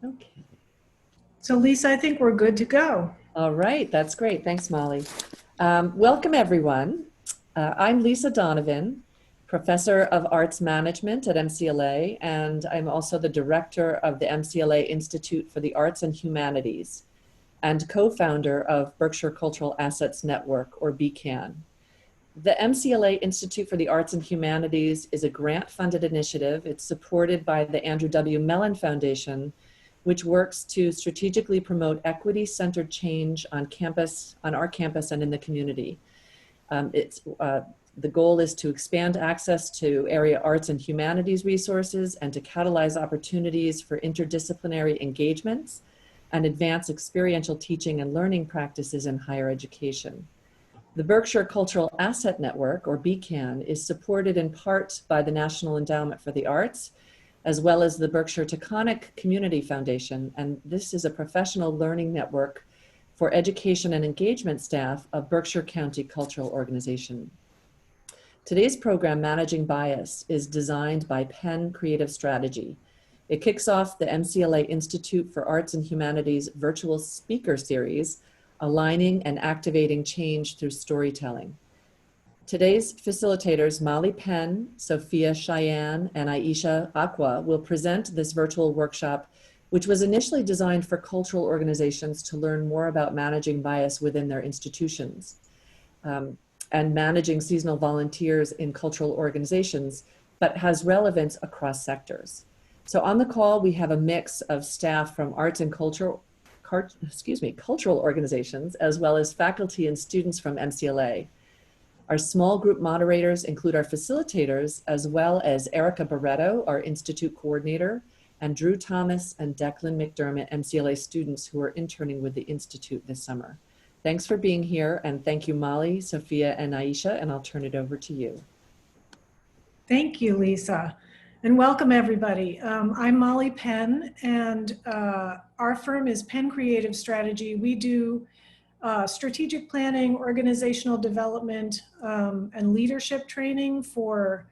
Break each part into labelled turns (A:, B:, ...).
A: Okay.
B: So Lisa, I think we're good to go.
A: All right. That's great. Thanks, Molly. Welcome, everyone. I'm Lisa Donovan, Professor of Arts Management at MCLA, and I'm also the Director of the MCLA Institute for the Arts and Humanities and co-founder of Berkshire Cultural Assets Network, or BCAN. The MCLA Institute for the Arts and Humanities is a grant-funded initiative. It's supported by the Andrew W. Mellon Foundation, which works to strategically promote equity-centered change on campus, on our campus and in the community. The goal is to expand access to area arts and humanities resources and to catalyze opportunities for interdisciplinary engagements and advance experiential teaching and learning practices in higher education. The Berkshire Cultural Asset Network, or BCAN, is supported in part by the National Endowment for the Arts, as well as the Berkshire Taconic Community Foundation, and this is a professional learning network for education and engagement staff of Berkshire County Cultural Organization. Today's program, Managing Bias, is designed by Penn Creative Strategy. It kicks off the MCLA Institute for Arts and Humanities virtual speaker series, Aligning and Activating Change Through Storytelling. Today's facilitators, Molly Penn, Sophia Cheyenne, and Aisha Aqua, will present this virtual workshop, which was initially designed for cultural organizations to learn more about managing bias within their institutions and managing seasonal volunteers in cultural organizations, but has relevance across sectors. So on the call, we have a mix of staff from arts and cultural organizations, as well as faculty and students from MCLA. Our small group moderators include our facilitators, as well as Erica Barreto, our Institute coordinator, and Drew Thomas and Declan McDermott, MCLA students who are interning with the Institute this summer. Thanks for being here, and thank you, Molly, Sophia, and Aisha, and I'll turn it over to you.
B: Thank you, Lisa, and welcome everybody. I'm Molly Penn, and our firm is Penn Creative Strategy. We do strategic planning, organizational development, and leadership training for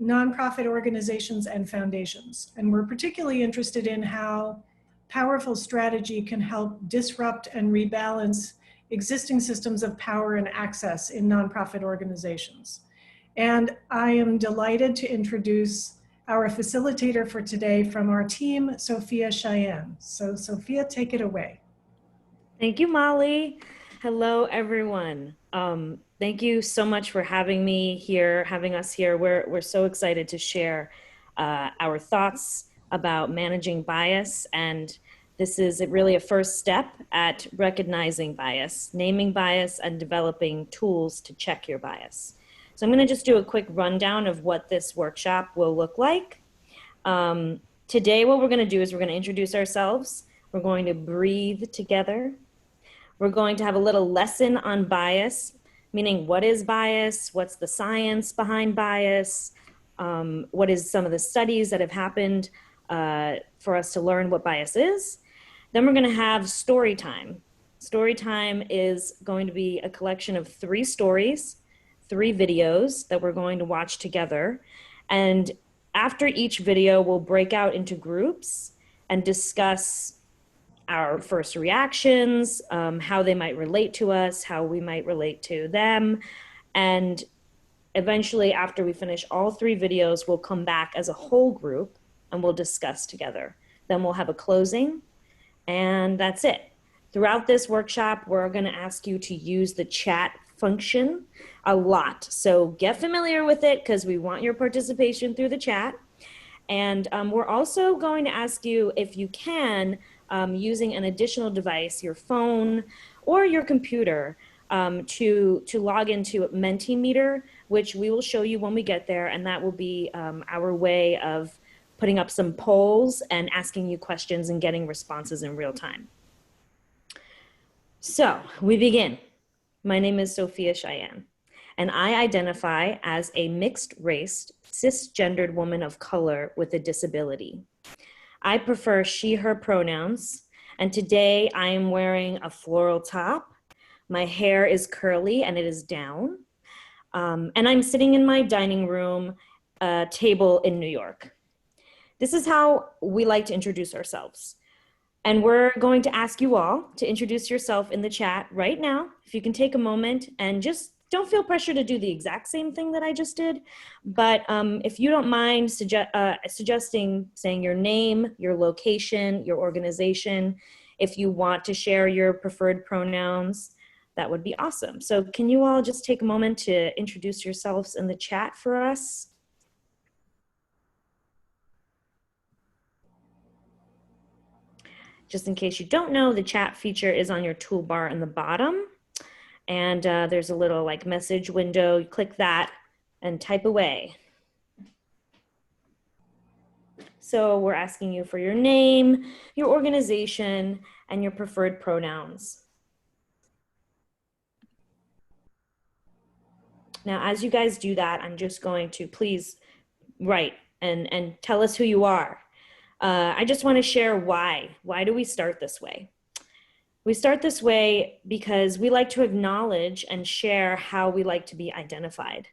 B: nonprofit organizations and foundations. And we're particularly interested in how powerful strategy can help disrupt and rebalance existing systems of power and access in nonprofit organizations. And I am delighted to introduce our facilitator for today from our team, Sophia Cheyenne. So Sophia, take it away.
C: Thank you, Molly. Hello, everyone. Thank you so much for having me here, having us here. We're so excited to share our thoughts about managing bias, and this is really a first step at recognizing bias, naming bias, and developing tools to check your bias. So I'm going to just do a quick rundown of what this workshop will look like. Today, what we're going to do is we're going to introduce ourselves. We're going to breathe together. We're going to have a little lesson on bias, meaning what is bias, what's the science behind bias, what is some of the studies that have happened for us to learn what bias is. Then we're going to have story time. Story time is going to be a collection of 3 stories, 3 videos that we're going to watch together. And after each video, we'll break out into groups and discuss our first reactions, how they might relate to us, how we might relate to them. And eventually, after we finish all 3 videos, we'll come back as a whole group and we'll discuss together. Then we'll have a closing, and that's it. Throughout this workshop, we're going to ask you to use the chat function a lot. So get familiar with it because we want your participation through the chat. And we're also going to ask you, if you can, using an additional device, your phone or your computer, to log into Mentimeter, which we will show you when we get there, and that will be our way of putting up some polls and asking you questions and getting responses in real time. So we begin. My name is Sophia Cheyenne, and I identify as a mixed-race, cisgendered woman of color with a disability. I prefer she, her pronouns, and today I am wearing a floral top. My hair is curly and it is down, and I'm sitting in my dining room table in New York. This is how we like to introduce ourselves. And we're going to ask you all to introduce yourself in the chat right now. If you can take a moment and just don't feel pressure to do the exact same thing that I just did. But if you don't mind suggesting saying your name, your location, your organization, if you want to share your preferred pronouns, that would be awesome. So can you all just take a moment to introduce yourselves in the chat for us? Just in case you don't know, the chat feature is on your toolbar in the bottom. And there's a little like message window. You click that and type away. So we're asking you for your name, your organization, and your preferred pronouns. Now, as you guys do that, I'm just going to please write and tell us who you are. I just want to share why. Why do we start this way? We start this way because we like to acknowledge and share how we like to be identified.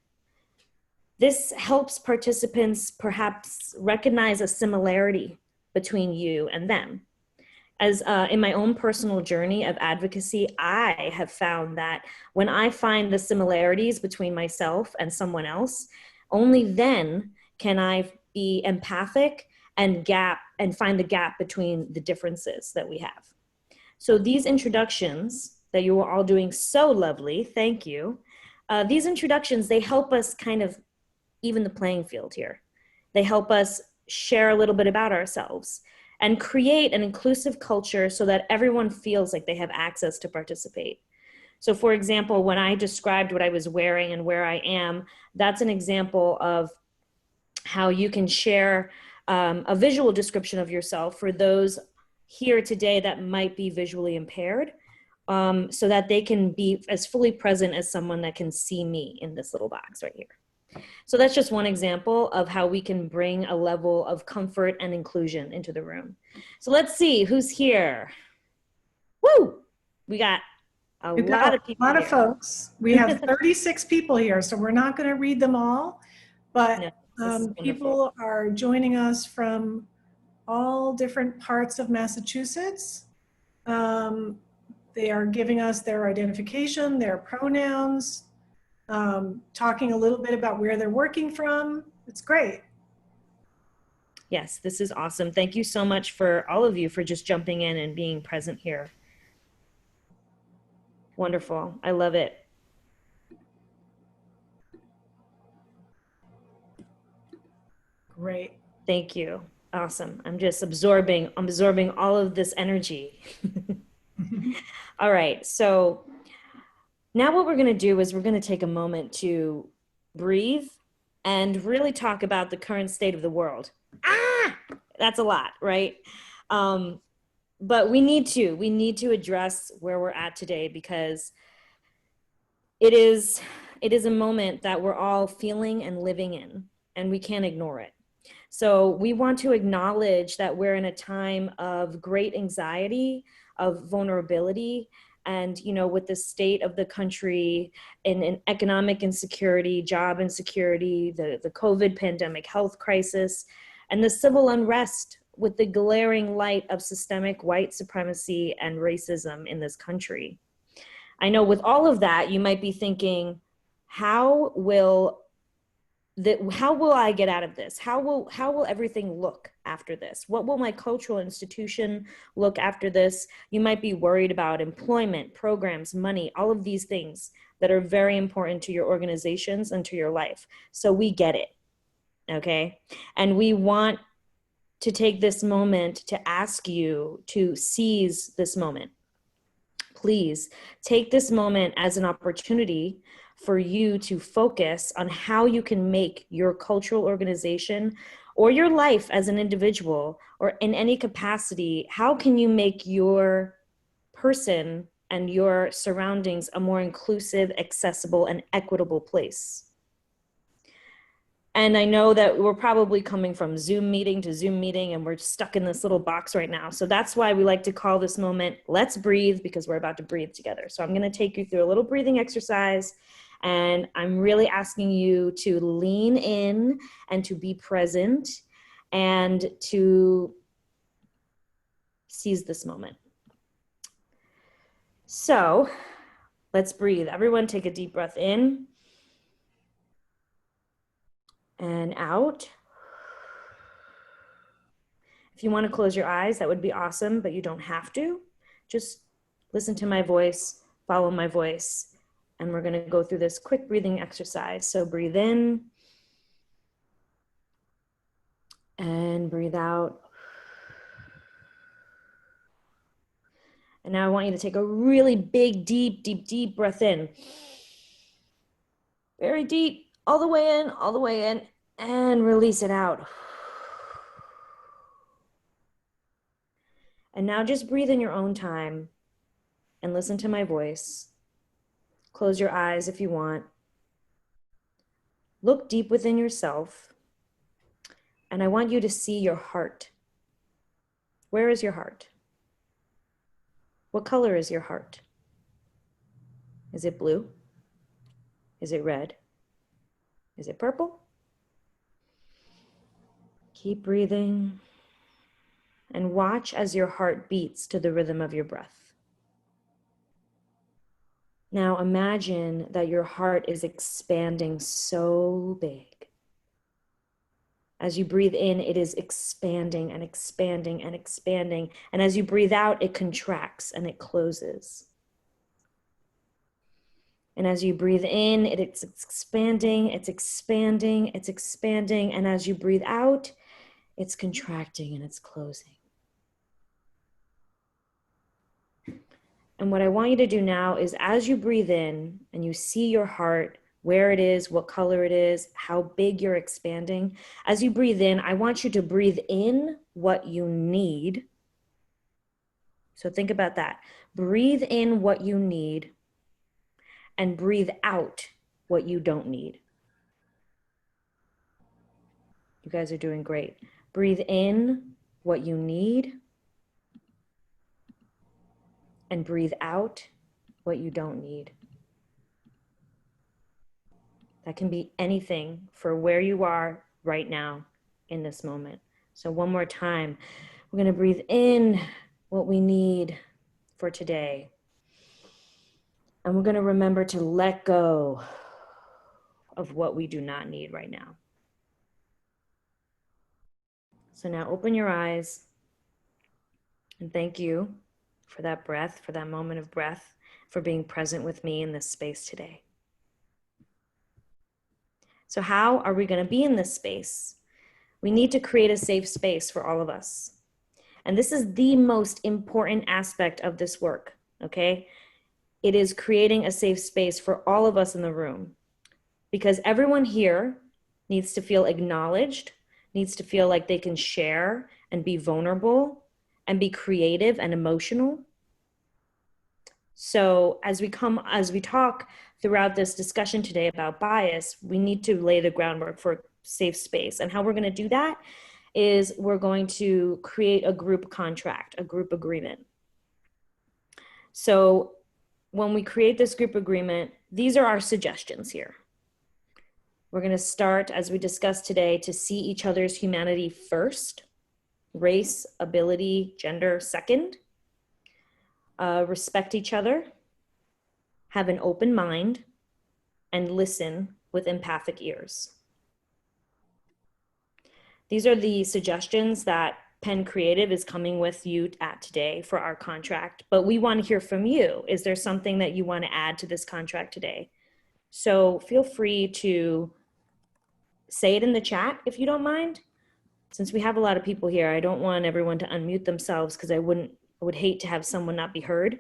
C: This helps participants perhaps recognize a similarity between you and them. As in my own personal journey of advocacy, I have found that when I find the similarities between myself and someone else, only then can I be empathic and find the gap between the differences that we have. So these introductions that you are all doing so lovely, thank you. These introductions, they help us kind of even the playing field here. They help us share a little bit about ourselves and create an inclusive culture so that everyone feels like they have access to participate. So for example, when I described what I was wearing and where I am, that's an example of how you can share a visual description of yourself for those here today that might be visually impaired, so that they can be as fully present as someone that can see me in this little box right here. So that's just one example of how we can bring a level of comfort and inclusion into the room. So let's see who's here. Woo! We got a lot of people.
B: A lot of folks. We have 36 people here, so we're not going to read them all, but people are joining us from all different parts of Massachusetts. They are giving us their identification, their pronouns, talking a little bit about where they're working from. It's great.
C: Yes, this is awesome. Thank you so much for all of you for just jumping in and being present here. Wonderful. I love it.
B: Great.
C: Thank you. Awesome. I'm just absorbing all of this energy. All right. So now what we're going to do is we're going to take a moment to breathe and really talk about the current state of the world. That's a lot, right? But we need to address where we're at today, because it is a moment that we're all feeling and living in, and we can't ignore it. So we want to acknowledge that we're in a time of great anxiety, of vulnerability, and, you know, with the state of the country in economic insecurity, job insecurity, the COVID pandemic health crisis, and the civil unrest with the glaring light of systemic white supremacy and racism in this country. I know with all of that, you might be thinking, how will I get out of this? How will everything look after this? What will my cultural institution look after this? You might be worried about employment, programs, money, all of these things that are very important to your organizations and to your life. So we get it, okay? And we want to take this moment to ask you to seize this moment. Please take this moment as an opportunity for you to focus on how you can make your cultural organization or your life as an individual or in any capacity, how can you make your person and your surroundings a more inclusive, accessible, and equitable place? And I know that we're probably coming from Zoom meeting to Zoom meeting, and we're stuck in this little box right now. So that's why we like to call this moment, Let's Breathe, because we're about to breathe together. So I'm going to take you through a little breathing exercise, and I'm really asking you to lean in and to be present and to seize this moment. So let's breathe. Everyone take a deep breath in and out. If you want to close your eyes, that would be awesome, but you don't have to. Just listen to my voice, follow my voice, and we're going to go through this quick breathing exercise. So breathe in and breathe out. And now I want you to take a really big, deep breath in. Very deep, all the way in, and release it out. And now just breathe in your own time and listen to my voice. Close your eyes if you want. Look deep within yourself. And I want you to see your heart. Where is your heart? What color is your heart? Is it blue? Is it red? Is it purple? Keep breathing and watch as your heart beats to the rhythm of your breath. Now imagine that your heart is expanding so big. As you breathe in, it is expanding and expanding and expanding. And as you breathe out, it contracts and it closes. And as you breathe in, it's expanding, it's expanding, it's expanding. And as you breathe out, it's contracting and it's closing. And what I want you to do now is as you breathe in and you see your heart, where it is, what color it is, how big you're expanding. As you breathe in, I want you to breathe in what you need. So think about that. Breathe in what you need and breathe out what you don't need. You guys are doing great. Breathe in what you need and breathe out what you don't need. That can be anything for where you are right now in this moment. So one more time, we're going to breathe in what we need for today. And we're going to remember to let go of what we do not need right now. So now open your eyes and thank you for that breath, for that moment of breath, for being present with me in this space today. So how are we going to be in this space? We need to create a safe space for all of us. And this is the most important aspect of this work, okay? It is creating a safe space for all of us in the room because everyone here needs to feel acknowledged, needs to feel like they can share and be vulnerable and be creative and emotional. So as we talk throughout this discussion today about bias, we need to lay the groundwork for safe space. And how we're going to do that is we're going to create a group contract, a group agreement. So when we create this group agreement, these are our suggestions here. We're going to start, as we discussed today, to see each other's humanity first, race, ability, gender second, respect each other, have an open mind, and listen with empathic ears. These are the suggestions that Penn Creative is coming with you at today for our contract, but we want to hear from you. Is there something that you want to add to this contract today? So feel free to say it in the chat if you don't mind. Since we have a lot of people here, I don't want everyone to unmute themselves because I would hate to have someone not be heard.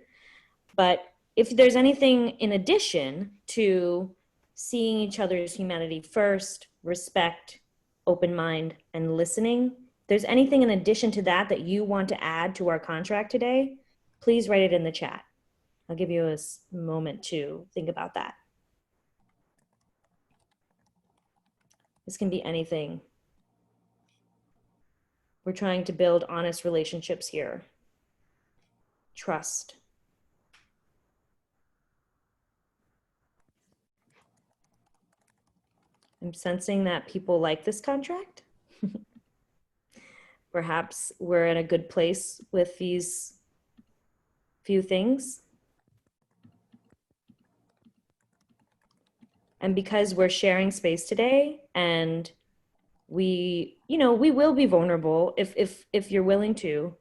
C: But if there's anything in addition to seeing each other's humanity first, respect, open mind, and listening, if there's anything in addition to that that you want to add to our contract today, please write it in the chat. I'll give you a moment to think about that. This can be anything. We're trying to build honest relationships here. Trust. I'm sensing that people like this contract. Perhaps we're in a good place with these few things. And because we're sharing space today, and we, you know, we will be vulnerable if you're willing to,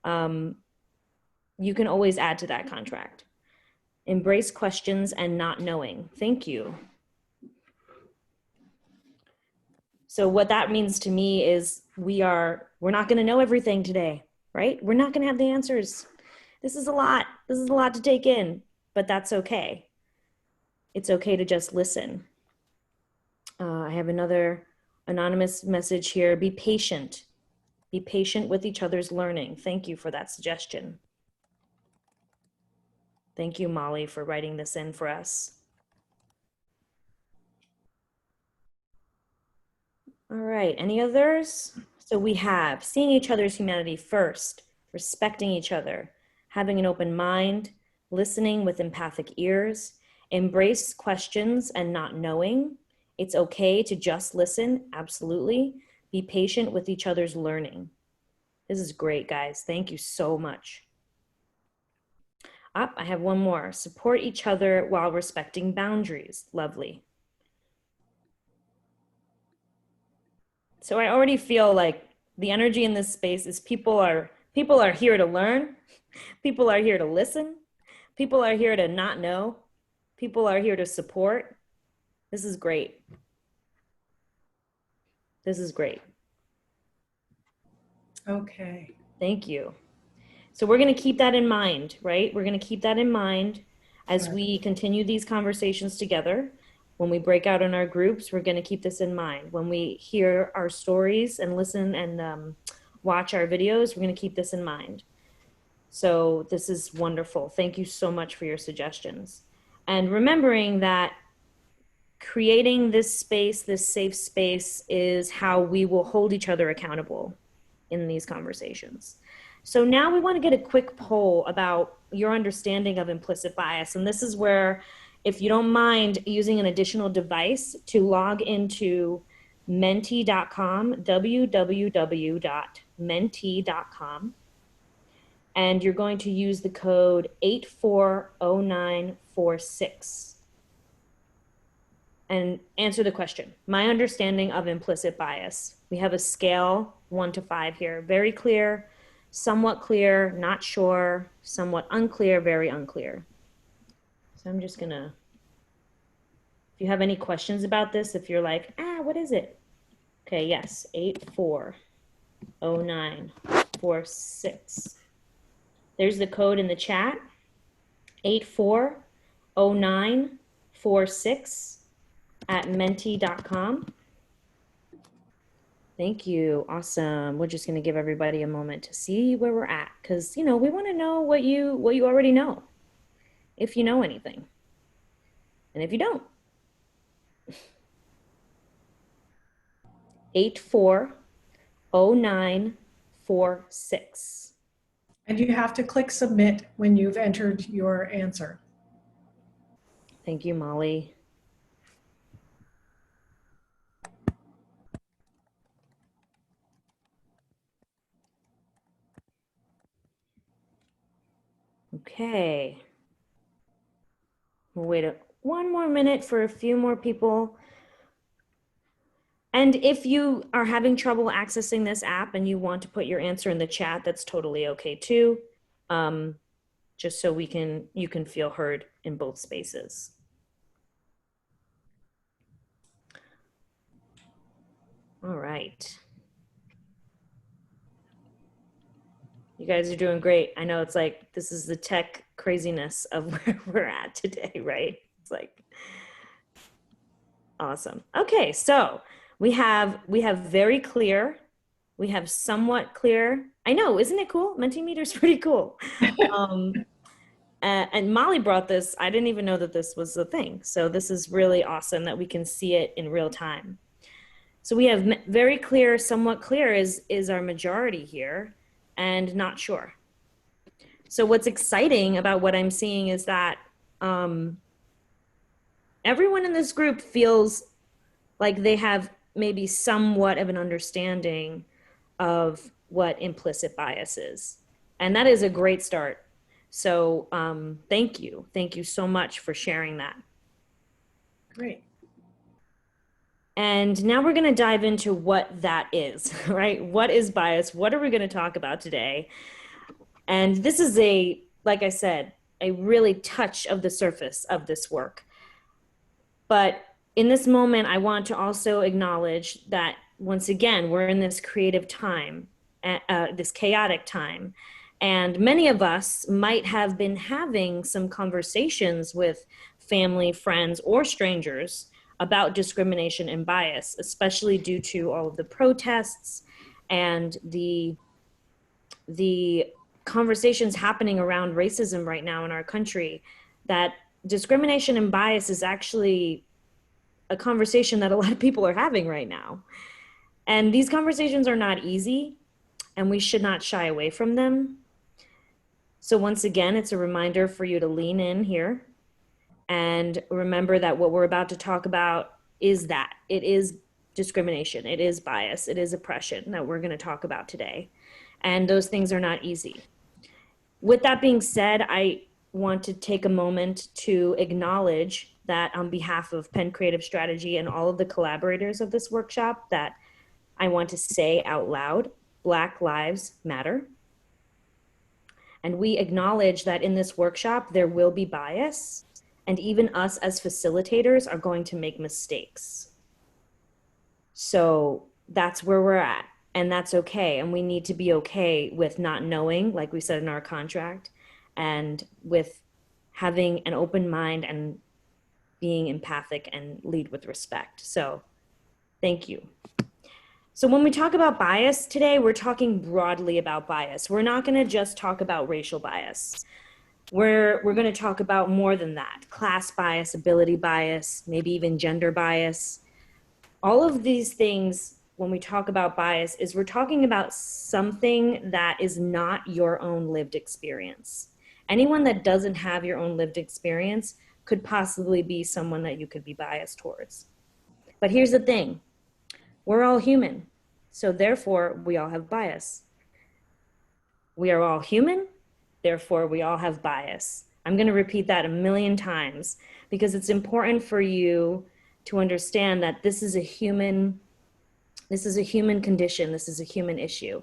C: you can always add to that contract. Embrace questions and not knowing. Thank you. So what that means to me is we're not going to know everything today, right? We're not going to have the answers. This is a lot. This is a lot to take in, but that's okay. It's okay to just listen. I have another anonymous message here. Be patient. Be patient with each other's learning. Thank you for that suggestion. Thank you, Molly, for writing this in for us. All right, any others? So we have seeing each other's humanity first, respecting each other, having an open mind, listening with empathic ears, embrace questions and not knowing. It's okay to just listen, absolutely. Be patient with each other's learning. This is great, guys. Thank you so much. I have one more. Support each other while respecting boundaries. Lovely. So I already feel like the energy in this space is people are here to learn. People are here to listen. People are here to not know. People are here to support. This is great. This is great.
B: Okay.
C: Thank you. So we're going to keep that in mind, right? We're going to keep that in mind as we continue these conversations together. When we break out in our groups, we're going to keep this in mind. When we hear our stories and listen and watch our videos, we're going to keep this in mind. So this is wonderful. Thank you so much for your suggestions. And remembering that creating this space, this safe space, is how we will hold each other accountable in these conversations. So now we want to get a quick poll about your understanding of implicit bias. And this is where, if you don't mind using an additional device to log into menti.com, www.menti.com, and you're going to use the code 840946 and answer the question. My understanding of implicit bias. We have a scale 1 to 5 here. Very clear, somewhat clear, not sure, somewhat unclear, very unclear. So I'm just gonna, if you have any questions about this, if you're like, what is it? Okay, yes, 840946. There's the code in the chat, 840946 at menti.com. Thank you. Awesome. We're just going to give everybody a moment to see where we're at, because, you know, we want to know what you already know, if you know anything. And if you don't. 840946.
B: And you have to click submit when you've entered your answer.
C: Thank you, Molly. Okay. We'll wait one more minute for a few more people. And if you are having trouble accessing this app and you want to put your answer in the chat, that's totally okay too. Just so you can feel heard in both spaces. All right. You guys are doing great. I know it's like, this is the tech craziness of where we're at today, right? It's like, awesome. Okay, so we have very clear, we have somewhat clear. I know, isn't it cool? Mentimeter is pretty cool. And Molly brought this. I didn't even know that this was a thing. So this is really awesome that we can see it in real time. So we have very clear, somewhat clear is our majority here, and not sure. So what's exciting about what I'm seeing is that everyone in this group feels like they have maybe somewhat of an understanding of what implicit bias is. And that is a great start. So thank you. Thank you so much for sharing that.
B: Great.
C: And now we're going to dive into what that is, right? What is bias? What are we going to talk about today? And this is like I said, a really touch of the surface of this work. But in this moment, I want to also acknowledge that once again, we're in this creative time, this chaotic time. And many of us might have been having some conversations with family, friends, or strangers about discrimination and bias, especially due to all of the protests and the conversations happening around racism right now in our country, that discrimination and bias is actually a conversation that a lot of people are having right now. And these conversations are not easy, and we should not shy away from them. So once again, it's a reminder for you to lean in here and remember that what we're about to talk about is that. It is discrimination, it is bias, it is oppression that we're going to talk about today. And those things are not easy. With that being said, I want to take a moment to acknowledge that on behalf of Penn Creative Strategy and all of the collaborators of this workshop, that I want to say out loud, Black Lives Matter. And we acknowledge that in this workshop, there will be bias, and even us as facilitators are going to make mistakes. So that's where we're at, and that's okay. And we need to be okay with not knowing, like we said in our contract, and with having an open mind and being empathic and lead with respect. So thank you. So when we talk about bias today, we're talking broadly about bias. We're not going to just talk about racial bias. We're going to talk about more than that: class bias, ability bias, maybe even gender bias. All of these things, when we talk about bias, is we're talking about something that is not your own lived experience. Anyone that doesn't have your own lived experience could possibly be someone that you could be biased towards. But here's the thing. We're all human, so therefore we all have bias. We are all human, therefore we all have bias. I'm going to repeat that a million times because it's important for you to understand that this is a human condition, this is a human issue.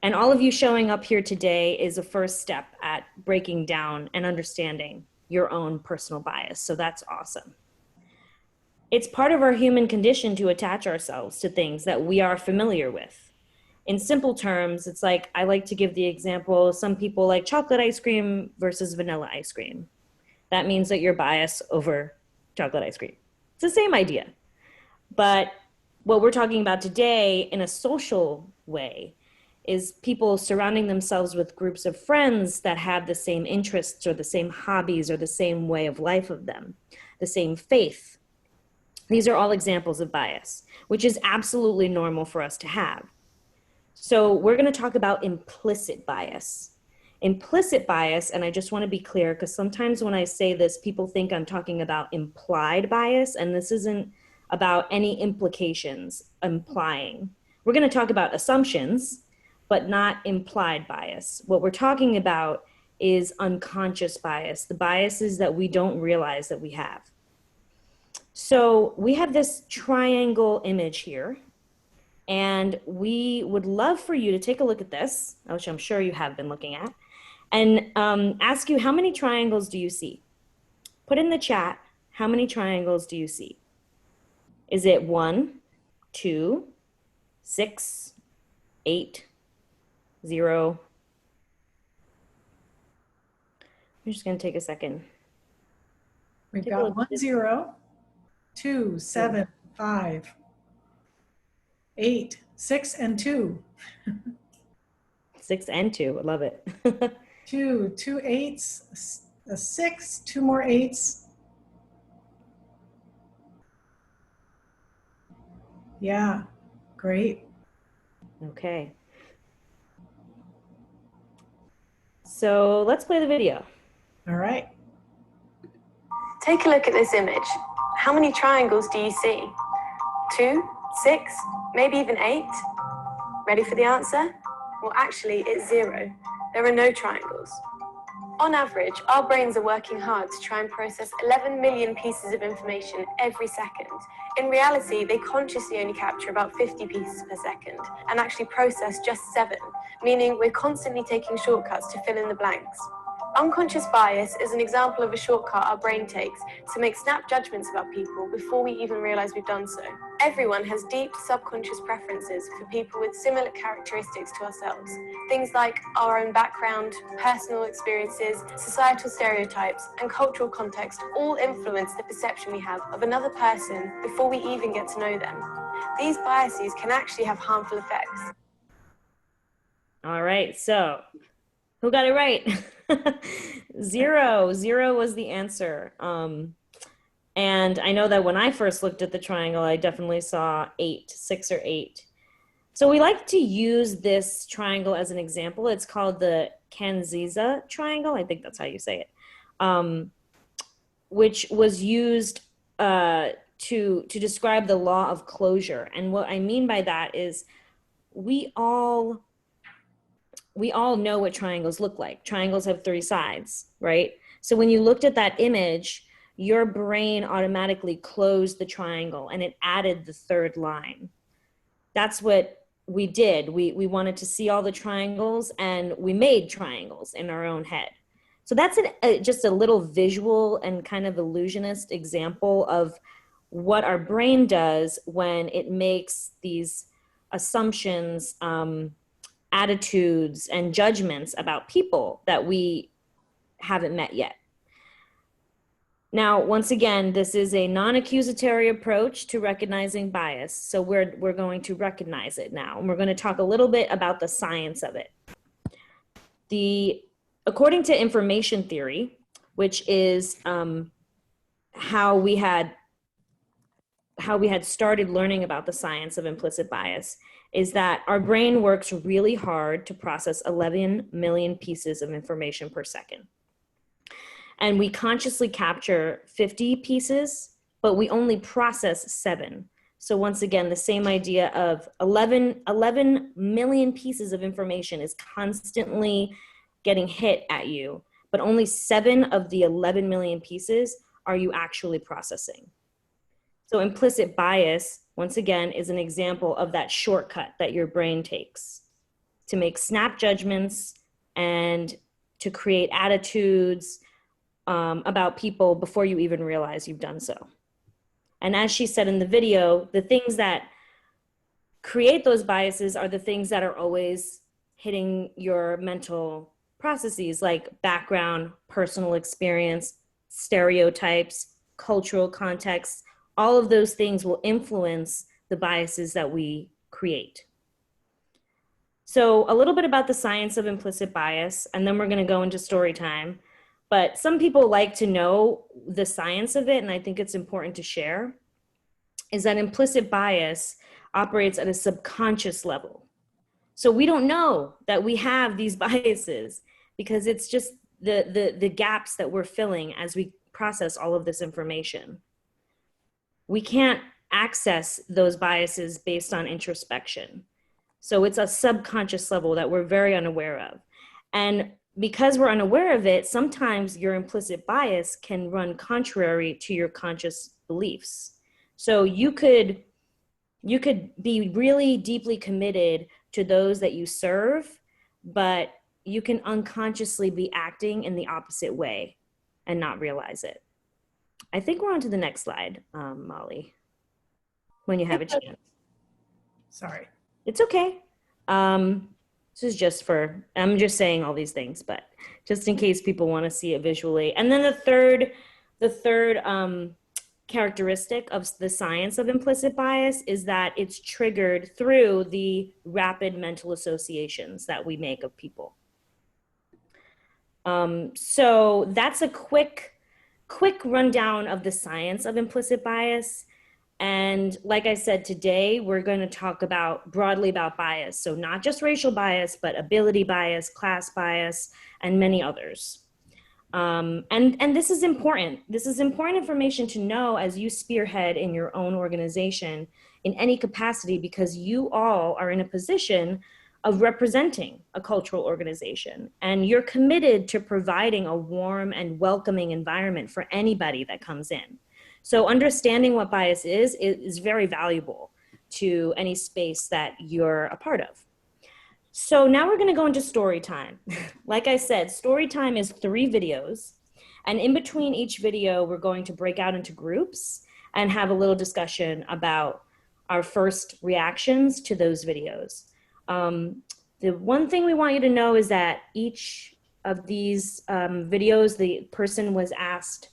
C: And all of you showing up here today is a first step at breaking down and understanding your own personal bias, so that's awesome. It's part of our human condition to attach ourselves to things that we are familiar with. In simple terms, it's like, I like to give the example, some people like chocolate ice cream versus vanilla ice cream. That means that you're biased over chocolate ice cream. It's the same idea. But what we're talking about today in a social way is people surrounding themselves with groups of friends that have the same interests or the same hobbies or the same way of life of them, the same faith. These are all examples of bias, which is absolutely normal for us to have. So we're going to talk about implicit bias. Implicit bias, and I just want to be clear, because sometimes when I say this, people think I'm talking about implied bias, and this isn't about any implications implying. We're going to talk about assumptions, but not implied bias. What we're talking about is unconscious bias, the biases that we don't realize that we have. So we have this triangle image here, and we would love for you to take a look at this, which I'm sure you have been looking at, and ask you, how many triangles do you see? Put in the chat, how many triangles do you see? Is it 1, 2, 6, 8, 0? I'm just going to take a second.
B: We've got 1, 0, 2, 7, 5, 8, 6, and 2.
C: 6 and 2, I love it.
B: 2 8s, a 6, 2 more 8s. Yeah, great.
C: Okay. So let's play the video.
B: All right.
D: Take a look at this image. How many triangles do you see? 2, 6, maybe even 8? Ready for the answer? Well, actually, it's 0. There are no triangles. On average, our brains are working hard to try and process 11 million pieces of information every second. In reality, they consciously only capture about 50 pieces per second and actually process just 7, meaning we're constantly taking shortcuts to fill in the blanks. Unconscious bias is an example of a shortcut our brain takes to make snap judgments about people before we even realize we've done so. Everyone has deep subconscious preferences for people with similar characteristics to ourselves. Things like our own background, personal experiences, societal stereotypes, and cultural context all influence the perception we have of another person before we even get to know them. These biases can actually have harmful effects.
C: All right, so who got it right? 0. 0 was the answer. And I know that when I first looked at the triangle, I definitely saw 8, 6 or 8. So we like to use this triangle as an example. It's called the Kanziza triangle. I think that's how you say it, which was used to describe the law of closure. And what I mean by that is we all know what triangles look like. Triangles have 3 sides, right? So when you looked at that image, your brain automatically closed the triangle and it added the 3rd line. That's what we did. We wanted to see all the triangles and we made triangles in our own head. So that's just a little visual and kind of illusionist example of what our brain does when it makes these assumptions, attitudes, and judgments about people that we haven't met yet. Now, once again, this is a non-accusatory approach to recognizing bias. So we're going to recognize it now. And we're going to talk a little bit about the science of it. According to information theory, which is how we had started learning about the science of implicit bias, is that our brain works really hard to process 11 million pieces of information per second. And we consciously capture 50 pieces, but we only process 7. So once again, the same idea of 11 million pieces of information is constantly getting hit at you, but only 7 of the 11 million pieces are you actually processing. So implicit bias, once again, is an example of that shortcut that your brain takes to make snap judgments and to create attitudes about people before you even realize you've done so. And as she said in the video, the things that create those biases are the things that are always hitting your mental processes, like background, personal experience, stereotypes, cultural context. All of those things will influence the biases that we create. So a little bit about the science of implicit bias, and then we're going to go into story time. But some people like to know the science of it, and I think it's important to share, is that implicit bias operates at a subconscious level. So we don't know that we have these biases because it's just the gaps that we're filling as we process all of this information. We can't access those biases based on introspection. So it's a subconscious level that we're very unaware of. And because we're unaware of it, sometimes your implicit bias can run contrary to your conscious beliefs. So you could be really deeply committed to those that you serve, but you can unconsciously be acting in the opposite way and not realize it. I think we're on to the next slide, Molly, when you have a chance.
B: Sorry.
C: It's okay. This is just I'm just saying all these things, but just in case people want to see it visually. And then the third characteristic of the science of implicit bias is that it's triggered through the rapid mental associations that we make of people. So that's a quick rundown of the science of implicit bias. And like I said, today we're going to talk broadly about bias. So not just racial bias, but ability bias, class bias, and many others. And this is important. This is important information to know as you spearhead in your own organization in any capacity, because you all are in a position of representing a cultural organization, and you're committed to providing a warm and welcoming environment for anybody that comes in. So understanding what bias is very valuable to any space that you're a part of. So now we're going to go into story time. Like I said, story time is 3 videos, and in between each video, we're going to break out into groups and have a little discussion about our first reactions to those videos. The one thing we want you to know is that each of these videos, the person was asked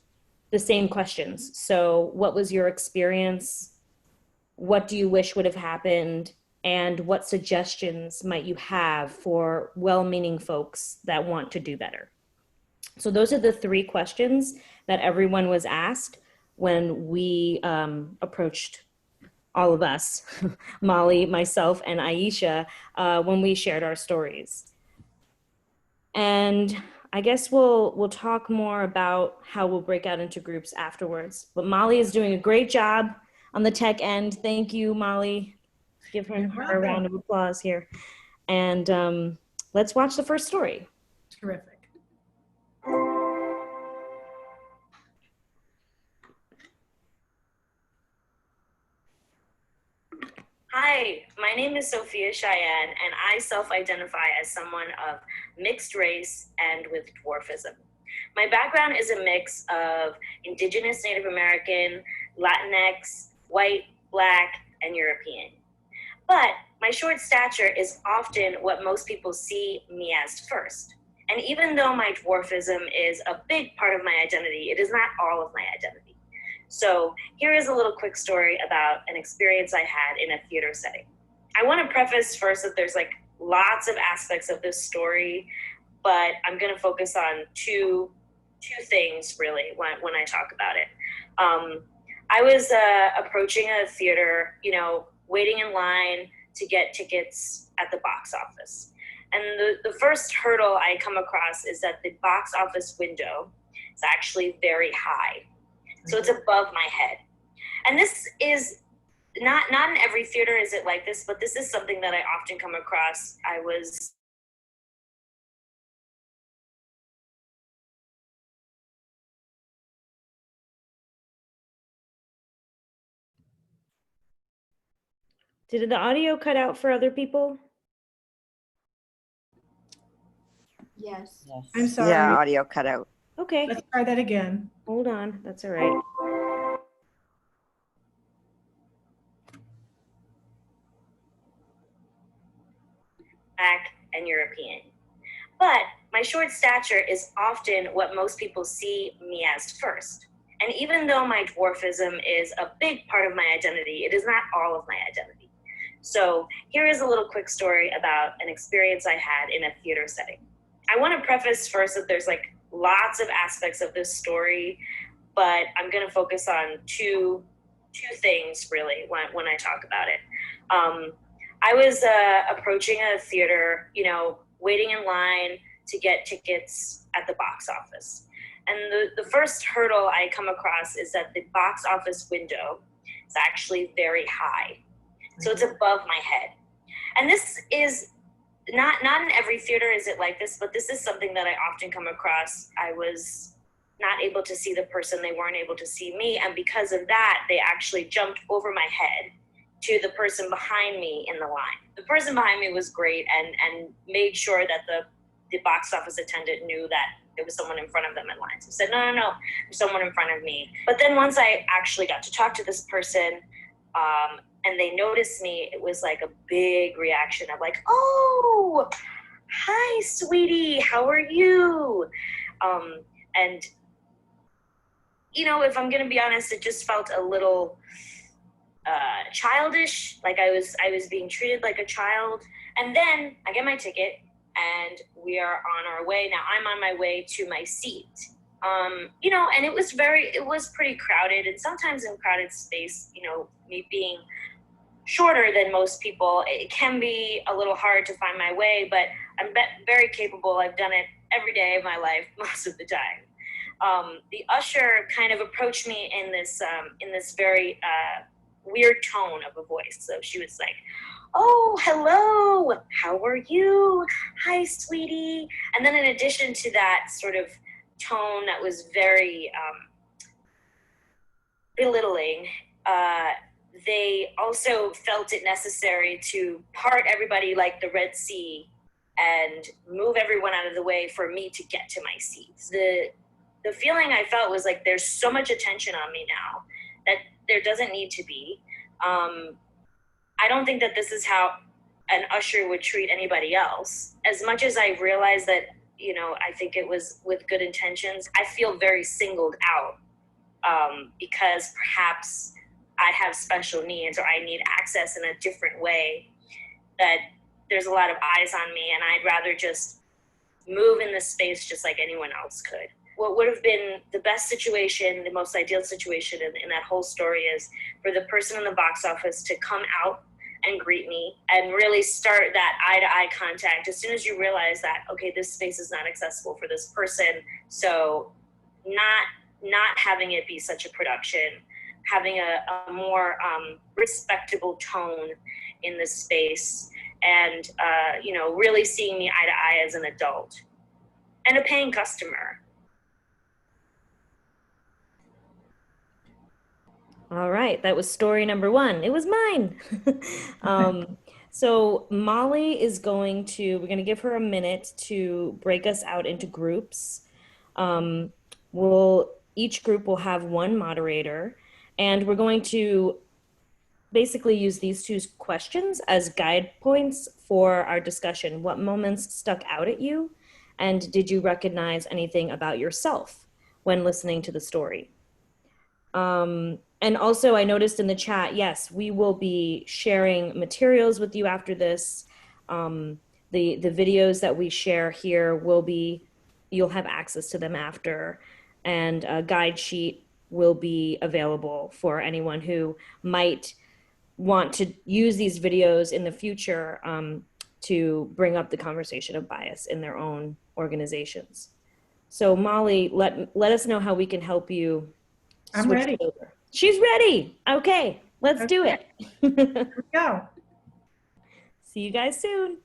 C: the same questions. So what was your experience? What do you wish would have happened? And what suggestions might you have for well-meaning folks that want to do better? So those are the 3 questions that everyone was asked when we approached all of us, Molly, myself, and Aisha, when we shared our stories. And I guess we'll talk more about how we'll break out into groups afterwards. But Molly is doing a great job on the tech end. Thank you, Molly. Give her a round of applause here. And let's watch the first story.
B: Terrific.
C: Hi, my name is Sophia Cheyenne, and I self-identify as someone of mixed race and with dwarfism. My background is a mix of Indigenous, Native American, Latinx, white, Black, and European. But my short stature is often what most people see me as first. And even though my dwarfism is a big part of my identity, it is not all of my identity. So here is a little quick story about an experience I had in a theater setting. I want to preface first that there's like lots of aspects of this story, but I'm going to focus on two things really when I talk about it. I was approaching a theater, waiting in line to get tickets at the box office. And the first hurdle I come across is that the box office window is actually very high. So it's above my head. And this is not in every theater is it like this, but this is something that I often come across. Did the audio cut out for other people?
E: Yes.
B: I'm sorry.
F: Yeah, audio cut out.
C: Okay,
B: Let's try that again.
C: hold on, that's all right. Black and European. But my short stature is often what most people see me as first. And even though my dwarfism is a big part of my identity, it is not all of my identity. So here is a little quick story about an experience I had in a theater setting. I want to preface first that there's like lots of aspects of this story, but I'm going to focus on two things really when I talk about it. I was approaching a theater, waiting in line to get tickets at the box office. And the first hurdle I come across is that the box office window is actually very high. So it's above my head. And this is not in every theater is it like this, but this is something that I often come across. I was not able to see the person, they weren't able to see me. And because of that, they actually jumped over my head to the person behind me in the line. The person behind me was great and made sure that the box office attendant knew that there was someone in front of them in line. So said, no, there's someone in front of me. But then once I actually got to talk to this person and they noticed me, it was like a big reaction of like, oh, hi, sweetie, how are you? And, if I'm gonna be honest, it just felt a little childish, like I was being treated like a child. And then I get my ticket and we are on our way. Now I'm on my way to my seat. And it was pretty crowded, and sometimes in crowded space, me being shorter than most people, it can be a little hard to find my way, but I'm very capable. I've done it every day of my life, most of the time. The usher kind of approached me in this very weird tone of a voice. So she was like, "Oh, hello, how are you? Hi, sweetie." And then in addition to that sort of tone that was very belittling, they also felt it necessary to part everybody like the Red Sea and move everyone out of the way for me to get to my seats. The feeling I felt was like, there's so much attention on me now that there doesn't need to be. I don't think that this is how an usher would treat anybody else. As much as I realized that, you know, I think it was with good intentions, I feel very singled out because perhaps I have special needs or I need access in a different way, that there's a lot of eyes on me and I'd rather just move in this space just like anyone else could. What would have been the best situation, the most ideal situation in that whole story is for the person in the box office to come out and greet me and really start that eye-to-eye contact as soon as you realize that, okay, this space is not accessible for this person. So not having it be such a production, having a more respectable tone in the space, and you know, really seeing me eye to eye as an adult and a paying customer. All right, that was story number one. It was mine. So Molly is we're going to give her a minute to break us out into groups. Each group will have one moderator, and we're going to basically use these two questions as guide points for our discussion. What moments stuck out at you? And did you recognize anything about yourself when listening to the story? And also I noticed in the chat, yes, we will be sharing materials with you after this. The videos that we share here you'll have access to them after, and a guide sheet will be available for anyone who might want to use these videos in the future to bring up the conversation of bias in their own organizations. So Molly, let us know how we can help you.
B: I'm ready.
C: Over. She's ready. Okay, let's do it.
B: Here we go.
C: See you guys soon.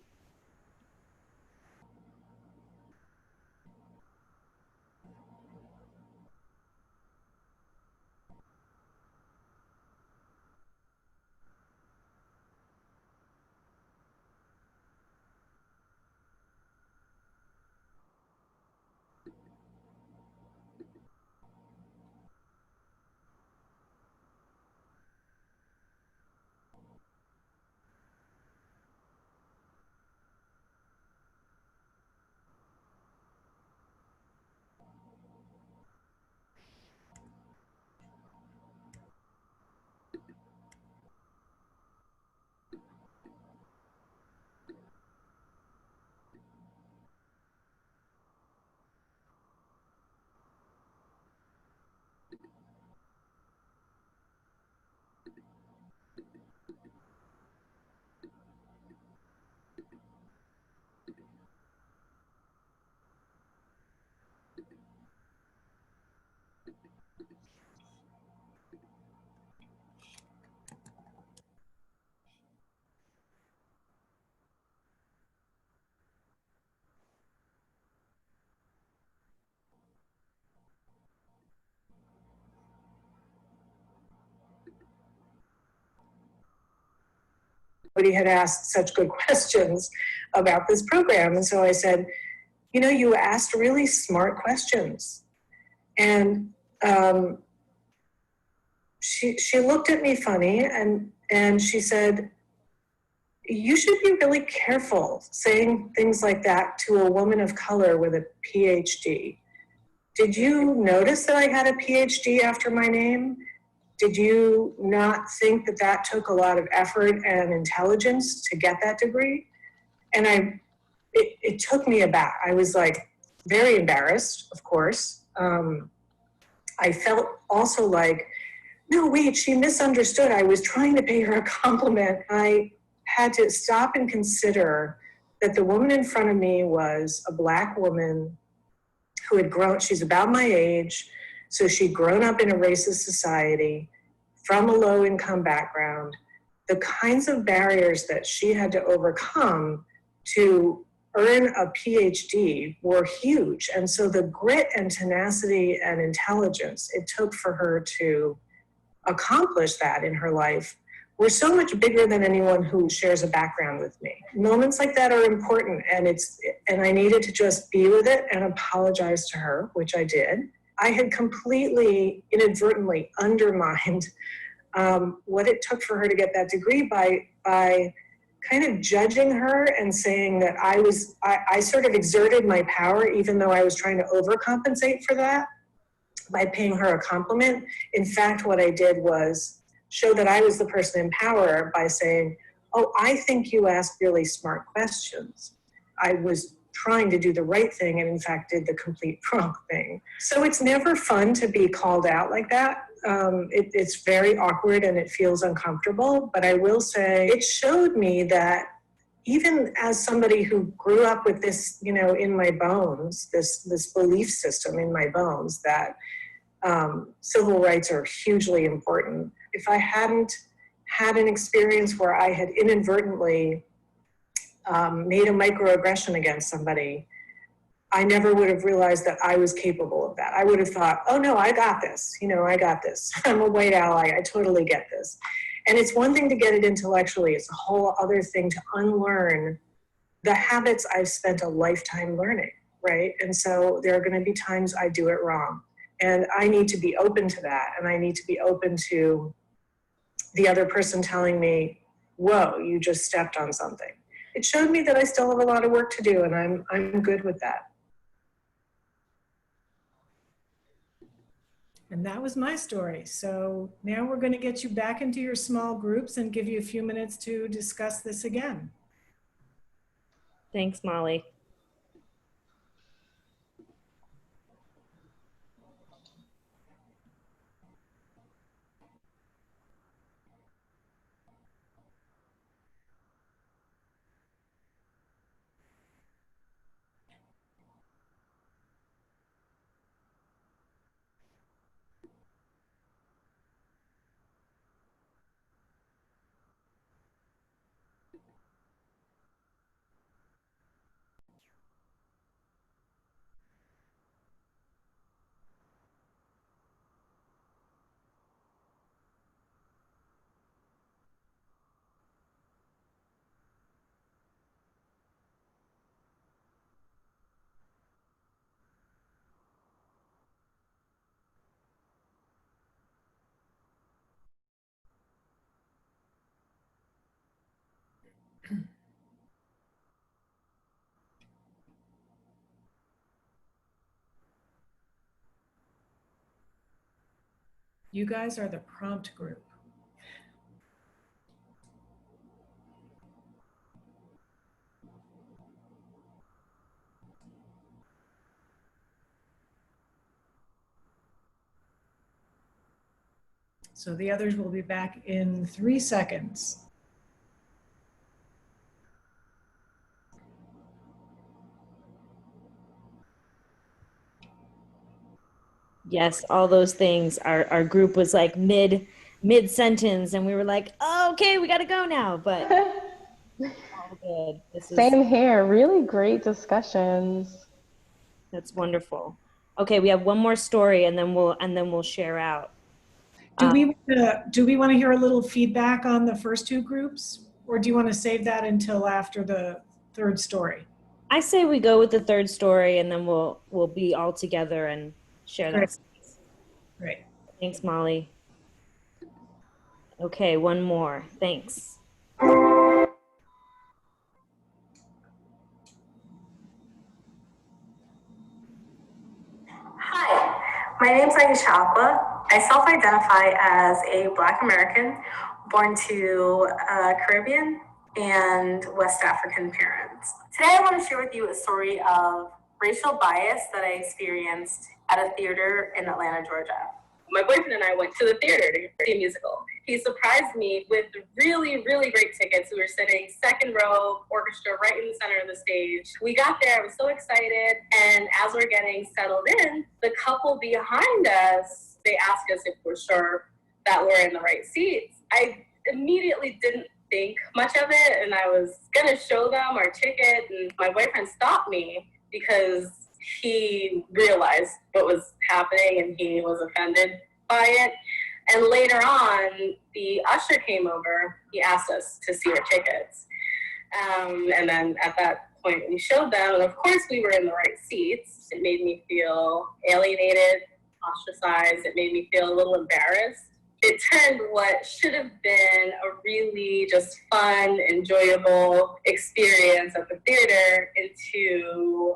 B: Nobody had asked such good questions about this program. And so I said, you know, you asked really smart questions. And she looked at me funny and she said, you should be really careful saying things like that to a woman of color with a PhD. Did you notice that I had a PhD after my name? Did you not think that that took a lot of effort and intelligence to get that degree? And it took me aback. I was like very embarrassed, of course. I felt also like, no, wait, she misunderstood. I was trying to pay her a compliment. I had to stop and consider that the woman in front of me was a Black woman who had grown, she's about my age, so she'd grown up in a racist society,
F: from a low-income background, the kinds of barriers that she had to overcome to earn a PhD were huge. And so the grit and tenacity and intelligence it took for her to accomplish that in her life were so much bigger than anyone who shares a background with me. Moments like that are important, and I needed to just be with it and apologize to her, which I did. I had completely inadvertently undermined what it took for her to get that degree by kind of judging her and saying that I sort of exerted my power even though I was trying to overcompensate for that by paying her a compliment. In fact, what I did was show that I was the person in power by saying, oh, I think you ask really smart questions. I was trying to do the right thing and in fact did the complete wrong thing. So it's never fun to be called out like that. It's very awkward and it feels uncomfortable, but I will say it showed me that even as somebody who grew up with this, in my bones, this belief system in my bones that civil rights are hugely important. If I hadn't had an experience where I had inadvertently made a microaggression against somebody, I never would have realized that I was capable of that. I would have thought, oh no, I got this. I got this. I'm a white ally. I totally get this. And it's one thing to get it intellectually. It's a whole other thing to unlearn the habits I've spent a lifetime learning, right? And so there are going to be times I do it wrong. And I need to be open to that. And I need to be open to the other person telling me, whoa, you just stepped on something. It showed me that I still have a lot of work to do, and I'm good with that.
B: And that was my story. So now we're going to get you back into your small groups and give you a few minutes to discuss this again.
C: Thanks, Molly.
B: You guys are the prompt group. So the others will be back in 3 seconds.
C: Yes, all those things. Our group was like mid sentence, and we were like, oh, okay, we got to go now. But all good.
G: Same here. Really great discussions.
C: That's wonderful. Okay, we have one more story, and then we'll share out.
B: Do we want to hear a little feedback on the first two groups, or do you want to save that until after the third story?
C: I say we go with the third story, and then we'll be all together and share that space.
B: Great.
C: Thanks, Molly. Okay, one more. Thanks.
D: Hi, my name is Aisha Aqua. I self-identify as a Black American born to Caribbean and West African parents. Today I want to share with you a story of racial bias that I experienced at a theater in Atlanta, Georgia. My boyfriend and I went to the theater to see a musical. He surprised me with really, really great tickets. We were sitting second row, orchestra right in the center of the stage. We got there, I was so excited. And as we're getting settled in, the couple behind us, they asked us if we're sure
H: that were in the right seats, I immediately didn't think much of it, and I was gonna show them our ticket, and my boyfriend stopped me because he realized what was happening and he was offended by it. And later on, the usher came over. He asked us to see our tickets. And then at that point, we showed them, and of course we were in the right seats. It made me feel alienated, ostracized. It made me feel a little embarrassed. It turned what should have been a really just fun, enjoyable experience at the theater into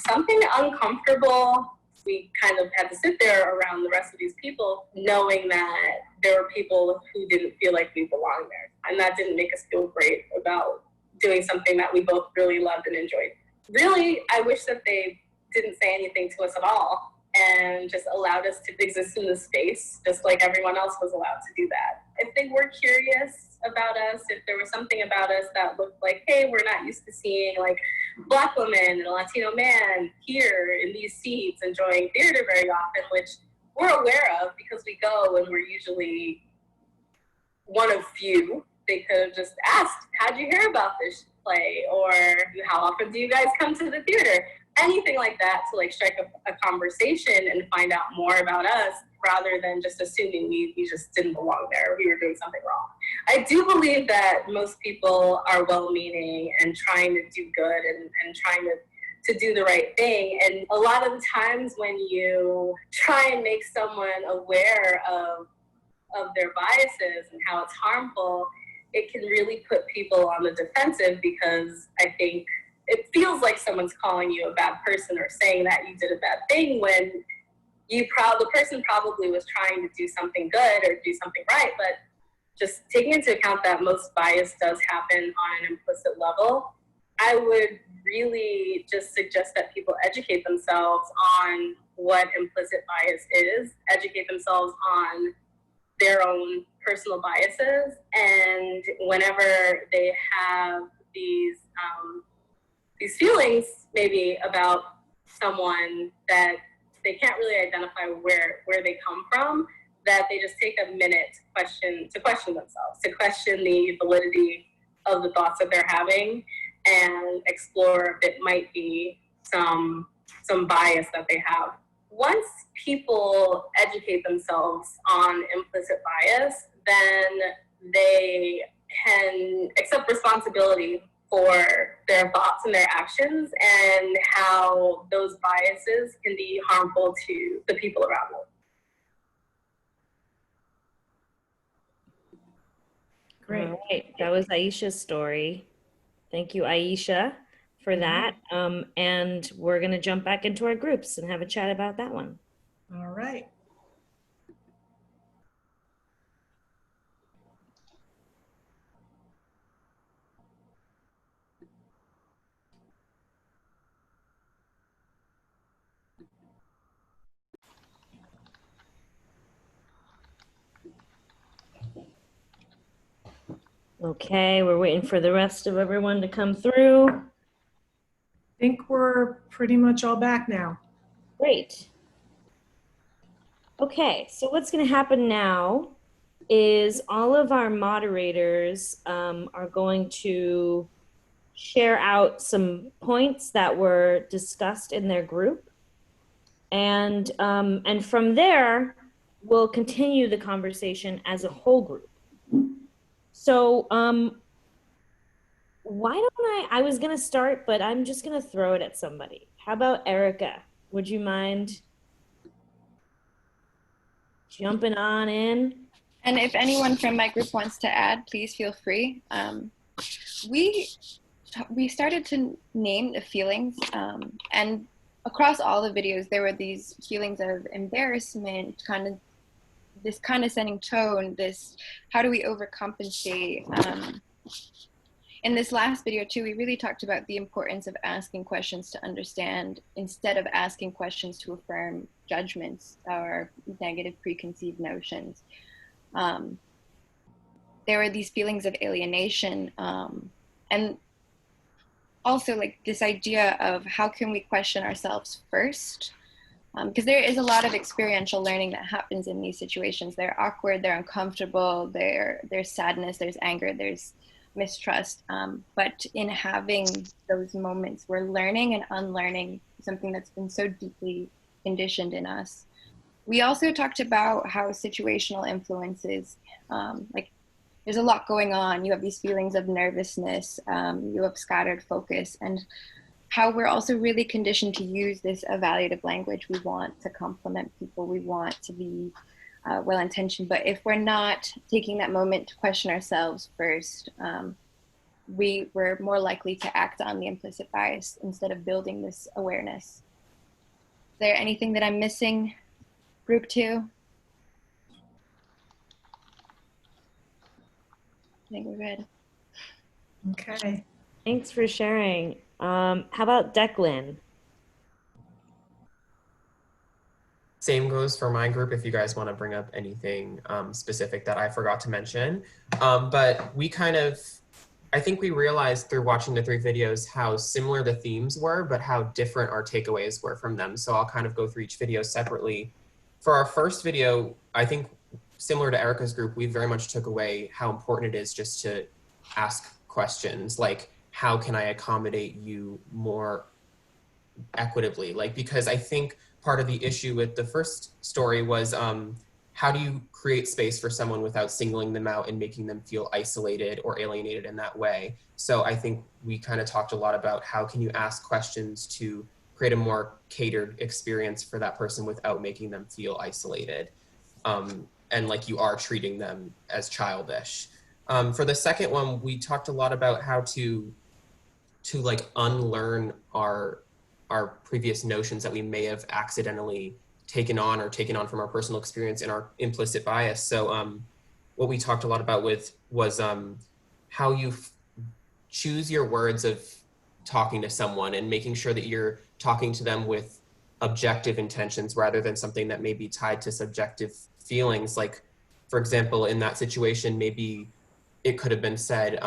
H: something uncomfortable. We kind of had to sit there around the rest of these people, knowing that there were people who didn't feel like we belonged there. And that didn't make us feel great about doing something that we both really loved and enjoyed. Really, I wish that they didn't say anything to us at all and just allowed us to exist in the space, just like everyone else was allowed to do that. If they were curious about us, if there was something about us that looked like, hey, we're not used to seeing like Black women and a Latino man here in these seats enjoying theater very often, which we're aware of because we go and we're usually one of few. They could have just asked, how'd you hear about this play? Or how often do you guys come to the theater? Anything like that to like strike a conversation and find out more about us rather than just assuming we just didn't belong there. We were doing something wrong. I do believe that most people are well-meaning and trying to do good and trying to do the right thing. And a lot of the times when you try and make someone aware of their biases and how it's harmful, it can really put people on the defensive because I think it feels like someone's calling you a bad person or saying that you did a bad thing when the person probably was trying to do something good or do something right. But just taking into account that most bias does happen on an implicit level, I would really just suggest that people educate themselves on what implicit bias is, educate themselves on their own personal biases, and whenever they have these feelings maybe about someone that they can't really identify where they come from, that they just take a minute to question themselves, to question the validity of the thoughts that they're having and explore if it might be some bias that they have. Once people educate themselves on implicit bias, then they can accept responsibility for their thoughts and their actions and how those biases can be harmful to the people around them.
B: Great.
C: All right, that was Aisha's story. Thank you, Aisha, for that. And we're gonna jump back into our groups and have a chat about that one.
B: All right.
C: Okay, we're waiting for the rest of everyone to come through.
B: I think we're pretty much all back now.
C: Great. Okay, so what's going to happen now is all of our moderators are going to share out some points that were discussed in their group. And from there, we'll continue the conversation as a whole group. So why don't I was going to start, but I'm just going to throw it at somebody. How about Erica? Would you mind jumping on in?
E: And if anyone from my group wants to add, please feel free. We started to name the feelings, and across all the videos, there were these feelings of embarrassment, kind of this condescending tone, this how do we overcompensate. In this last video too, we really talked about the importance of asking questions to understand instead of asking questions to affirm judgments or negative preconceived notions. There were these feelings of alienation, and also like this idea of how can we question ourselves first Because there is a lot of experiential learning that happens in these situations. They're awkward, they're uncomfortable, there's sadness, there's anger, there's mistrust. But in having those moments, we're learning and unlearning something that's been so deeply conditioned in us. We also talked about how situational influences, like there's a lot going on. You have these feelings of nervousness, you have scattered focus, and how we're also really conditioned to use this evaluative language. We want to compliment people, we want to be well-intentioned, but if we're not taking that moment to question ourselves first, we're more likely to act on the implicit bias instead of building this awareness. Is there anything that I'm missing, group 2? I think we're good.
B: Okay.
C: Thanks for sharing. How about Declan?
I: Same goes for my group if you guys want to bring up anything specific that I forgot to mention. But we kind of, I think we realized through watching the 3 videos how similar the themes were, but how different our takeaways were from them. So I'll kind of go through each video separately. For our first video, I think similar to Erica's group, we very much took away how important it is just to ask questions like, how can I accommodate you more equitably? Like, because I think part of the issue with the first story was how do you create space for someone without singling them out and making them feel isolated or alienated in that way? So I think we kind of talked a lot about how can you ask questions to create a more catered experience for that person without making them feel isolated. And like you are treating them as childish. For the second one, we talked a lot about how to like unlearn our previous notions that we may have accidentally taken on from our personal experience and our implicit bias. So what we talked a lot about was how you choose your words of talking to someone and making sure that you're talking to them with objective intentions rather than something that may be tied to subjective feelings. Like, for example, in that situation, maybe it could have been said,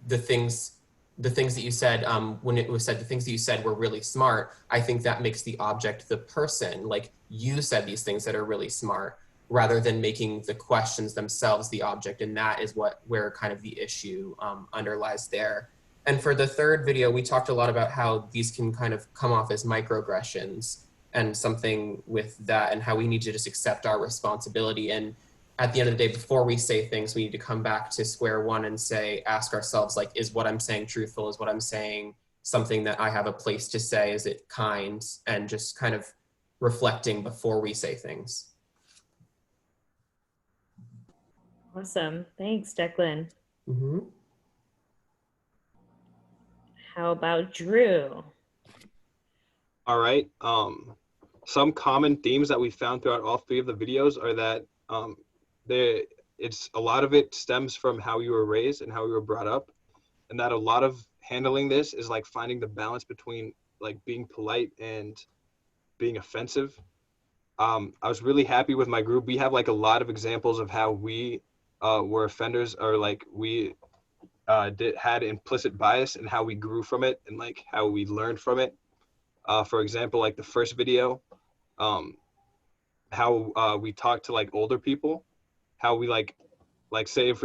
I: the things that you said, when it was said, the things that you said were really smart, I think that makes the object the person. Like, you said these things that are really smart, rather than making the questions themselves the object. And that is where kind of the issue underlies there. And for the third video, we talked a lot about how these can kind of come off as microaggressions and something with that, and how we need to just accept our responsibility. And at the end of the day, before we say things, we need to come back to square one and ask ourselves, like, is what I'm saying truthful? Is what I'm saying something that I have a place to say? Is it kind? And just kind of reflecting before we say things.
C: Awesome. Thanks, Declan.
I: Mm-hmm.
C: How about Drew?
J: All right. Some common themes that we found throughout all 3 of the videos are that a lot of it stems from how you were raised and how you were brought up, and that a lot of handling this is like finding the balance between like being polite and being offensive. I was really happy with my group. We have like a lot of examples of how we were offenders, or like we had implicit bias, and how we grew from it and like how we learned from it. For example, like the first video, how we talk to like older people, how we like say if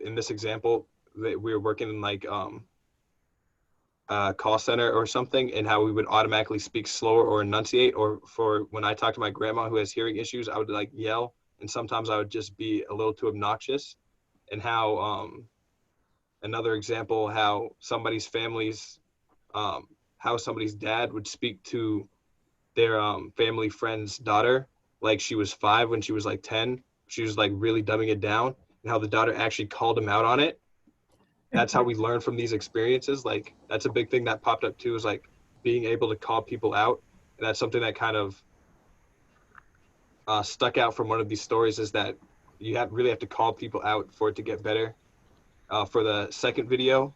J: in this example that we were working in like call center or something, and how we would automatically speak slower or enunciate, or for when I talk to my grandma who has hearing issues, I would like yell, and sometimes I would just be a little too obnoxious. And how another example, how somebody's how somebody's dad would speak to their family friend's daughter like she was 5 when she was like 10. She was like really dumbing it down, and how the daughter actually called him out on it. That's how we learn from these experiences. Like, that's a big thing that popped up too, is like being able to call people out. And that's something that kind of stuck out from one of these stories, is that you really have to call people out for it to get better. For the second video,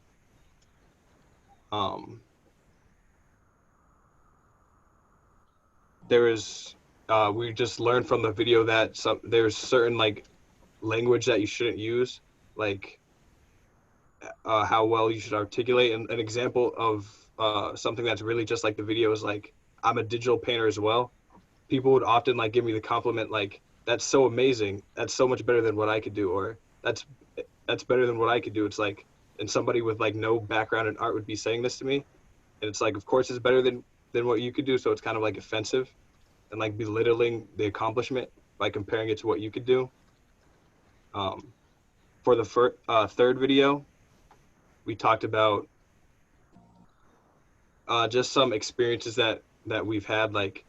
J: we just learned from the video that there's certain like language that you shouldn't use, like how well you should articulate. And an example of something that's really just like the video is like, I'm a digital painter as well, people would often like give me the compliment like, that's so amazing, that's so much better than what I could do, or that's better than what I could do. It's like, and somebody with like no background in art would be saying this to me, and it's like, of course it's better than what you could do. So it's kind of like offensive and like belittling the accomplishment by comparing it to what you could do. For the third video, we talked about just some experiences that we've had, like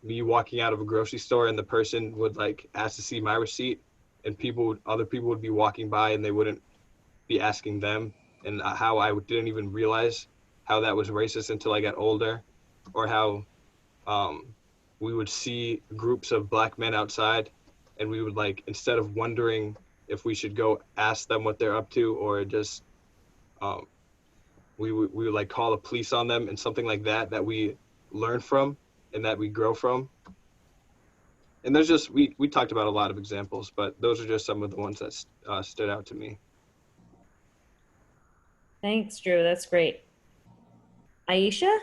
J: me walking out of a grocery store and the person would like ask to see my receipt, and other people would be walking by and they wouldn't be asking them, and how I didn't even realize how that was racist until I got older, or how we would see groups of Black men outside and we would like, instead of wondering if we should go ask them what they're up to, or just we would like call the police on them, and something like that we learn from and that we grow from. And there's just, we talked about a lot of examples, but those are just some of the ones that stood out to me.
C: Thanks, Drew. That's great. Aisha?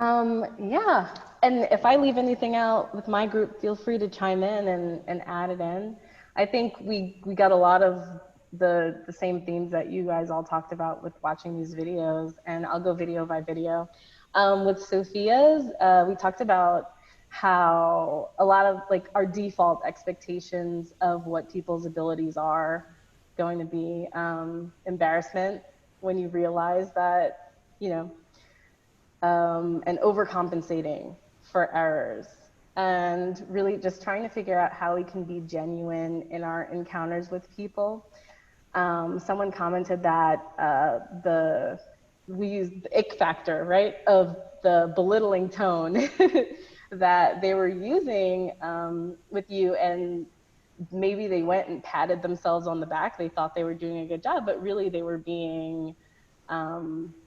G: Yeah, and if I leave anything out with my group, feel free to chime in and add it in. I think we got a lot of the same themes that you guys all talked about with watching these videos, and I'll go video by video. With Sophia's, we talked about how a lot of like our default expectations of what people's abilities are going to be embarrassment when you realize that, you know, and overcompensating for errors, and really just trying to figure out how we can be genuine in our encounters with people. Someone commented that we use the ick factor, right, of the belittling tone that they were using with you, and maybe they went and patted themselves on the back. They thought they were doing a good job, but really they were being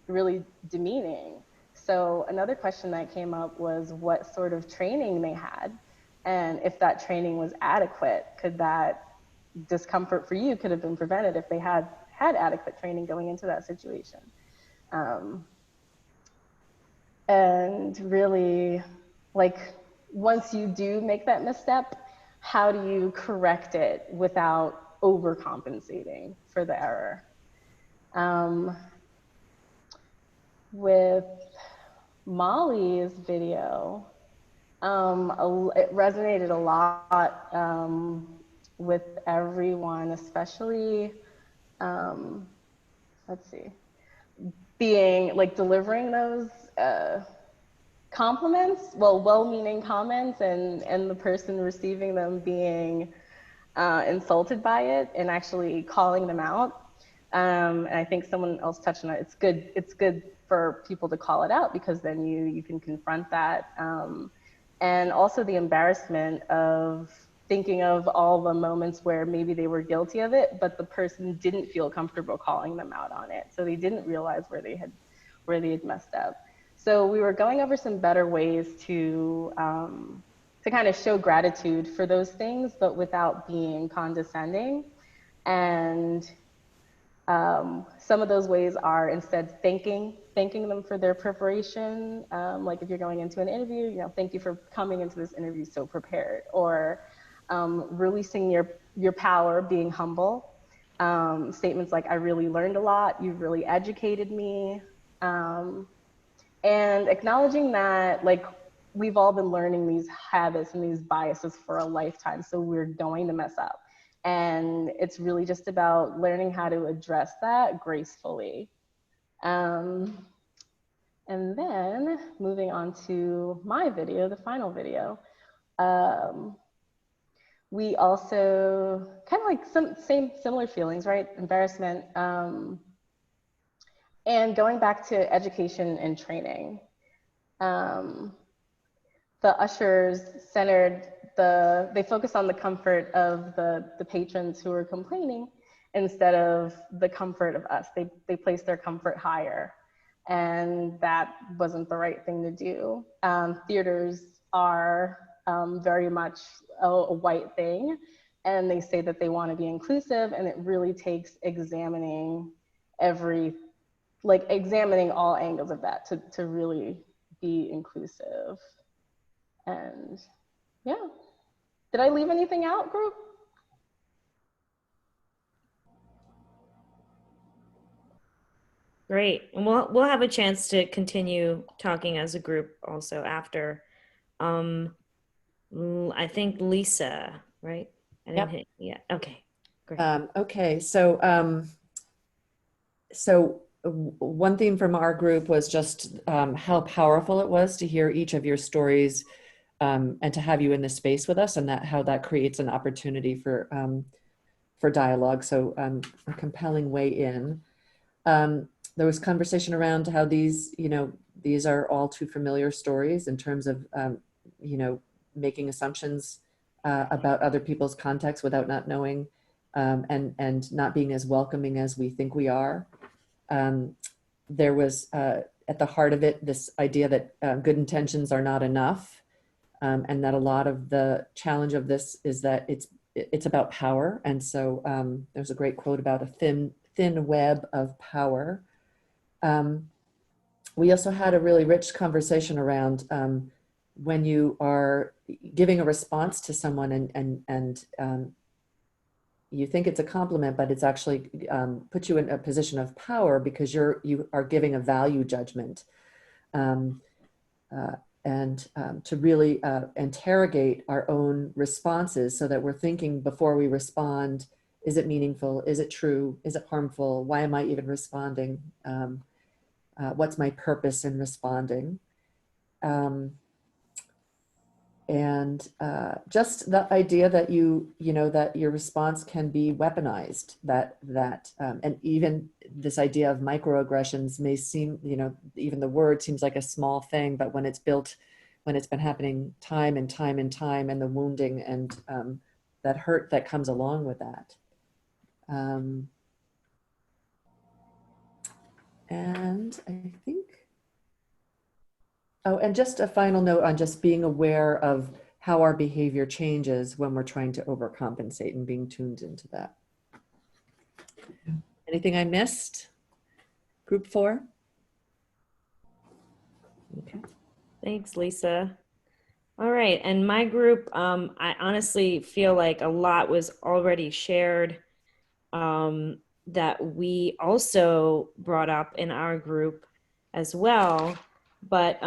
G: really demeaning. So another question that came up was what sort of training they had, and if that training was adequate. Could that discomfort for you could have been prevented if they had adequate training going into that situation? And really, like, once you do make that misstep, how do you correct it without overcompensating for the error? With Molly's video, it resonated a lot with everyone, especially, let's see, being like delivering those compliments, well-meaning comments, and the person receiving them being insulted by it and actually calling them out. And I think someone else touched on it. It's good for people to call it out, because then you can confront that. And also the embarrassment of thinking of all the moments where maybe they were guilty of it, but the person didn't feel comfortable calling them out on it. So they didn't realize where they had messed up. So we were going over some better ways to kind of show gratitude for those things, but without being condescending. And some of those ways are instead thanking them for their preparation. Like if you're going into an interview, you know, thank you for coming into this interview so prepared. Or releasing your power, being humble. Statements like, I really learned a lot, you really educated me. And acknowledging that, like, we've all been learning these habits and these biases for a lifetime, so we're going to mess up. And it's really just about learning how to address that gracefully. And then moving on to my video, the final video, we also kind of like similar feelings, right? Embarrassment, and going back to education and training. The ushers they focused on the comfort of the patrons who were complaining instead of the comfort of us. They placed their comfort higher, and that wasn't the right thing to do. Theaters are very much a white thing, and they say that they want to be inclusive, and it really takes examining all angles of that to really be inclusive. And yeah, did I leave anything out, group?
C: Great. And we'll have a chance to continue talking as a group also after. I think Lisa, right? I didn't hit, yeah, okay, great.
A: Okay, so one theme from our group was just how powerful it was to hear each of your stories and to have you in this space with us, and that how that creates an opportunity for dialogue. So a compelling way in. There was conversation around how these, these are all too familiar stories in terms of, making assumptions about other people's context without not knowing and not being as welcoming as we think we are. There was at the heart of it, this idea that good intentions are not enough, and that a lot of the challenge of this is that it's about power. And so there's a great quote about a thin web of power. We also had a really rich conversation around when you are giving a response to someone and you think it's a compliment, but it's actually puts you in a position of power because you are giving a value judgment. And to really interrogate our own responses so that we're thinking before we respond, is it meaningful? Is it true? Is it harmful? Why am I even responding? What's my purpose in responding? And just the idea that that your response can be weaponized, and even this idea of microaggressions may seem, even the word seems like a small thing, but when it's been happening time and time and time, and the wounding and that hurt that comes along with that. And I think, and just a final note on just being aware of how our behavior changes when we're trying to overcompensate and being tuned into that. Anything I missed? Group 4? Okay.
C: Thanks, Lisa. All right, and my group, I honestly feel like a lot was already shared that we also brought up in our group as well. But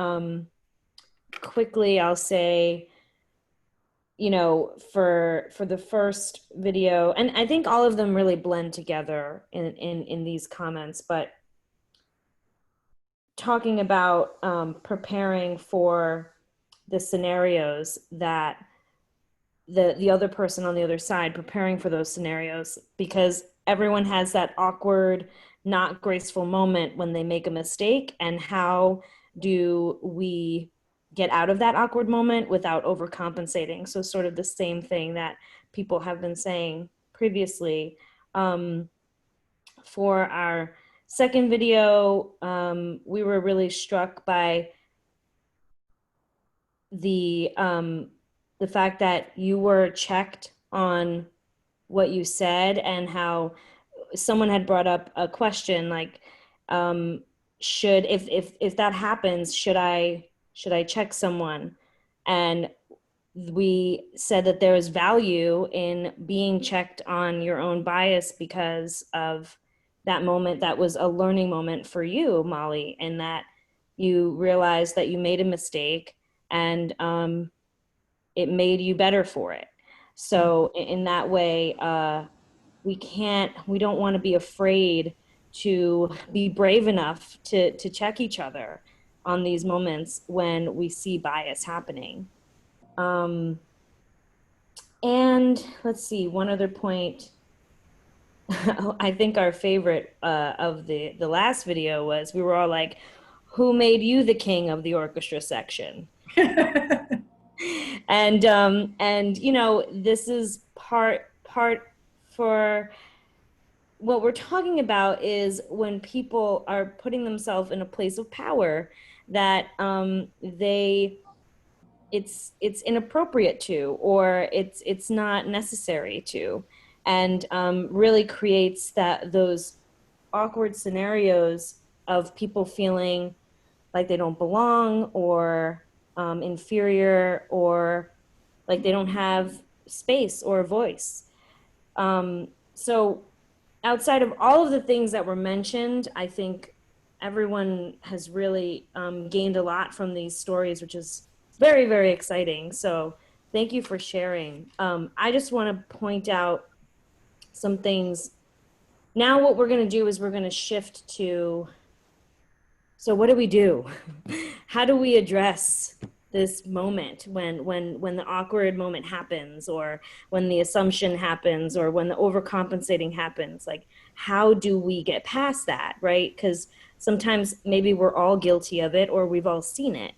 C: quickly, I'll say, for the first video, and I think all of them really blend together in these comments, but talking about preparing for the scenarios that the other person on the other side, preparing for those scenarios, because everyone has that awkward, not graceful moment when they make a mistake, and how do we get out of that awkward moment without overcompensating? So sort of the same thing that people have been saying previously. For our second video, we were really struck by the fact that you were checked on what you said, and how someone had brought up a question like, if that happens, should I check someone? And we said that there is value in being checked on your own bias because of that moment. That was a learning moment for you, Molly, and that you realized that you made a mistake, and it made you better for it. So in that way, we don't want to be afraid to be brave enough to check each other on these moments when we see bias happening. And let's see, one other point. I think our favorite of the last video was, we were all like, who made you the king of the orchestra section? And this is part for what we're talking about, is when people are putting themselves in a place of power that it's inappropriate to, or it's not necessary to, and really creates those awkward scenarios of people feeling like they don't belong, or inferior, or like they don't have space or voice. So outside of all of the things that were mentioned, I think everyone has really gained a lot from these stories, which is very, very exciting. So thank you for sharing. I just want to point out some things. Now what we're going to do is we're going to shift to, so what do we do? How do we address this moment when the awkward moment happens, or when the assumption happens, or when the overcompensating happens? Like, how do we get past that, right? Because sometimes maybe we're all guilty of it, or we've all seen it.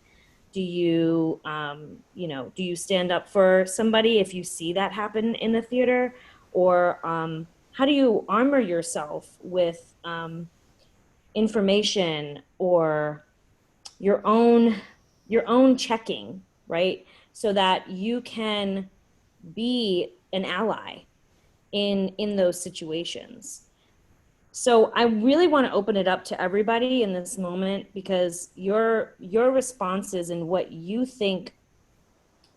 C: Do you, do you stand up for somebody if you see that happen in the theater? Or how do you armor yourself with information, or your own checking, right? So that you can be an ally in those situations. So I really want to open it up to everybody in this moment, because your responses and what you think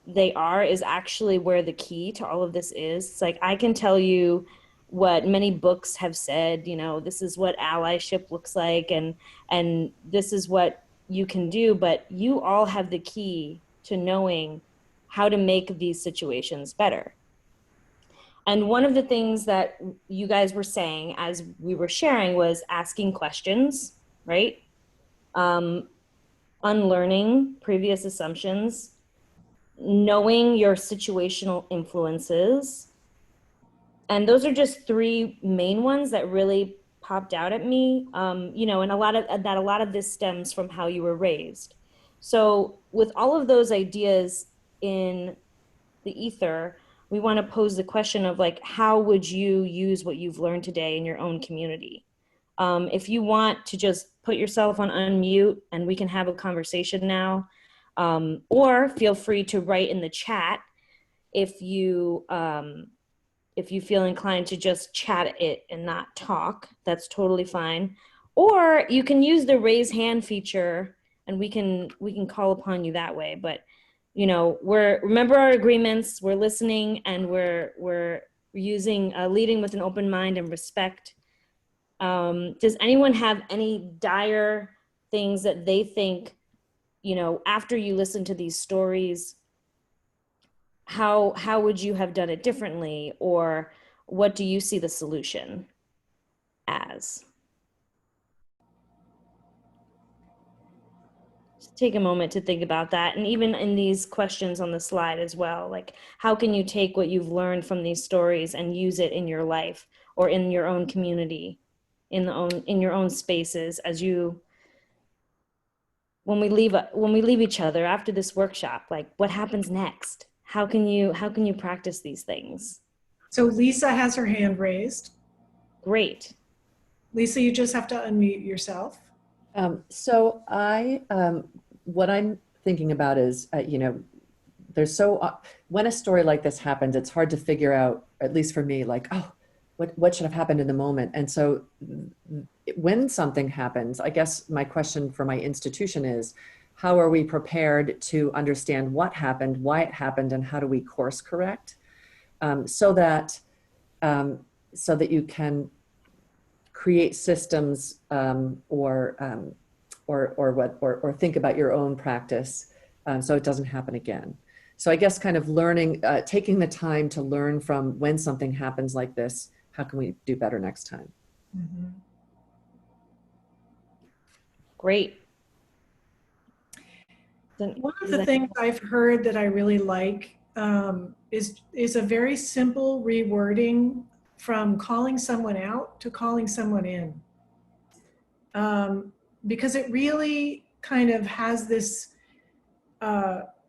C: they are is actually where the key to all of this is. It's like, I can tell you what many books have said, this is what allyship looks like, and this is what you can do, but you all have the key to knowing how to make these situations better. And one of the things that you guys were saying as we were sharing was asking questions, right? Unlearning previous assumptions, knowing your situational influences. And those are just three main ones that really popped out at me. And a lot of this stems from how you were raised. So with all of those ideas in the ether, we want to pose the question of, like, how would you use what you've learned today in your own community? If you want to just put yourself on unmute and we can have a conversation now, or feel free to write in the chat if you feel inclined to just chat it and not talk. That's totally fine. Or you can use the raise hand feature and we can call upon you that way. But remember our agreements, we're listening, and we're using leading with an open mind and respect. Does anyone have any dire things that they think, after you listen to these stories, how would you have done it differently? Or what do you see the solution as? Just take a moment to think about that. And even in these questions on the slide as well, like, how can you take what you've learned from these stories and use it in your life or in your own community, in your own spaces, as you, when we leave each other after this workshop, like, what happens next? How can you practice these things?
B: So Lisa has her hand raised.
C: Great.
B: Lisa, you just have to unmute yourself.
A: So what I'm thinking about is, when a story like this happens, it's hard to figure out, at least for me, like, oh, what should have happened in the moment? And so when something happens, I guess my question for my institution is, how are we prepared to understand what happened, why it happened, and how do we course correct, so that you can create systems or think about your own practice so it doesn't happen again. So I guess kind of learning, taking the time to learn from when something happens like this, how can we do better next time?
B: Mm-hmm.
C: Great.
B: One of the things I've heard that I really like is a very simple rewording from calling someone out to calling someone in. Because it really kind of has this,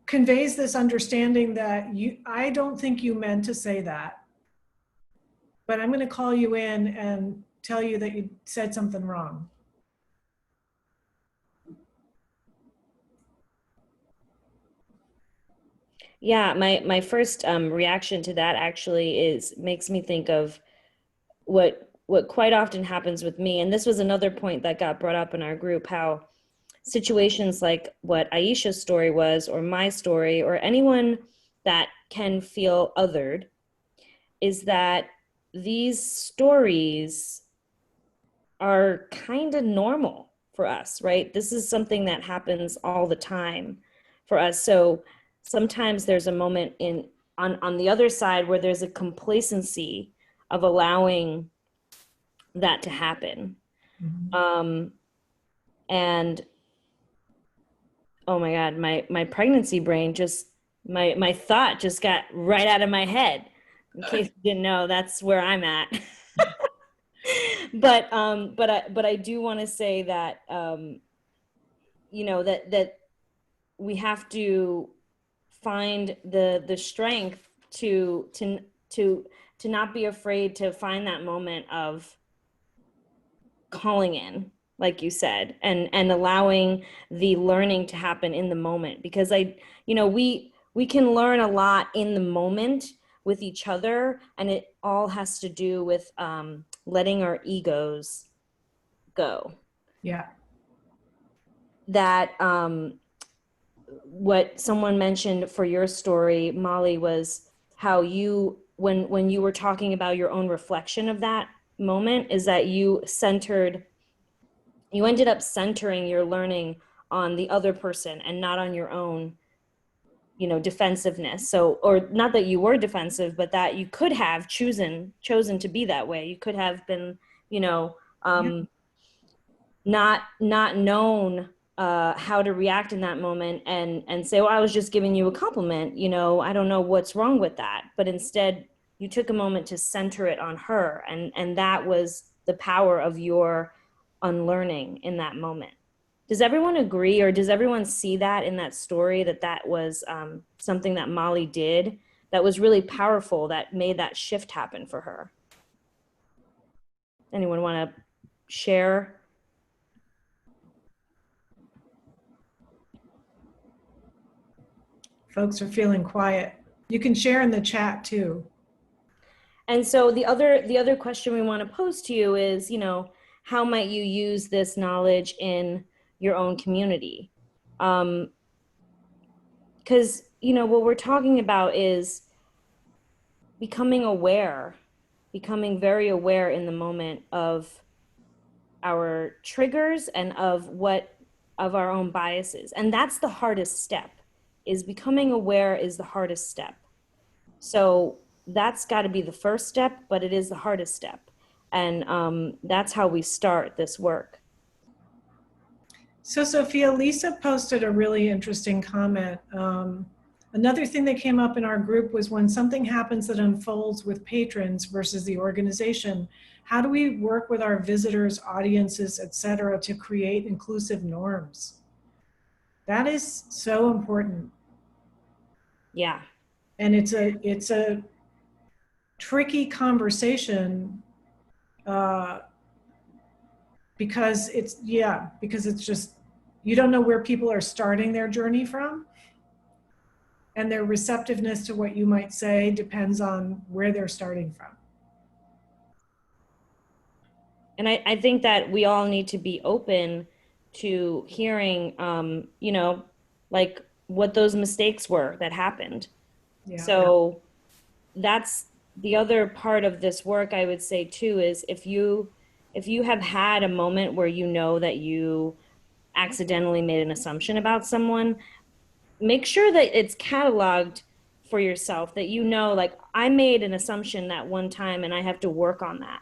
B: conveys this understanding that I don't think you meant to say that, but I'm going to call you in and tell you that you said something wrong.
C: Yeah, my first reaction to that actually makes me think of what quite often happens with me. And this was another point that got brought up in our group, how situations like what Aisha's story was, or my story, or anyone that can feel othered, is that these stories are kind of normal for us, right? This is something that happens all the time for us. So sometimes there's a moment on the other side where there's a complacency of allowing that to happen. And oh my God, my pregnancy brain my thought just got right out of my head. In case you didn't know, that's where I'm at. But I do want to say that, you know, that we have to find the strength to not be afraid to find that moment of calling in, like you said, and allowing the learning to happen in the moment. Because we can learn a lot in the moment with each other, and it all has to do with letting our egos go.
B: Yeah.
C: That what someone mentioned for your story, Molly, was how you, when you were talking about your own reflection of that moment, is that you ended up centering your learning on the other person and not on your own, defensiveness. So, or not that you were defensive, but that you could have chosen to be that way. You could have been, not known how to react in that moment and say, well, I was just giving you a compliment, I don't know what's wrong with that. But instead you took a moment to center it on her. And that was the power of your unlearning in that moment. Does everyone agree, or does everyone see that in that story, that was something that Molly did that was really powerful, that made that shift happen for her? Anyone want to share?
B: Folks are feeling quiet. You can share in the chat too.
C: And so the other question we want to pose to you is, how might you use this knowledge in your own community? Because, what we're talking about is becoming very aware in the moment of our triggers and of our own biases. And that's the hardest step. Is becoming aware is the hardest step. So that's got to be the first step, but it is the hardest step. And that's how we start this work.
B: So Sophia, Lisa posted a really interesting comment. Another thing that came up in our group was when something happens that unfolds with patrons versus the organization, how do we work with our visitors, audiences, et cetera, to create inclusive norms? That is so important.
C: Yeah.
B: And it's a tricky conversation because it's just, you don't know where people are starting their journey from. And their receptiveness to what you might say depends on where they're starting from.
C: And I think that we all need to be open to hearing, like what those mistakes were that happened. Yeah. So that's the other part of this work, I would say too, is if you have had a moment where that you accidentally made an assumption about someone, make sure that it's cataloged for yourself, that like, I made an assumption that one time and I have to work on that.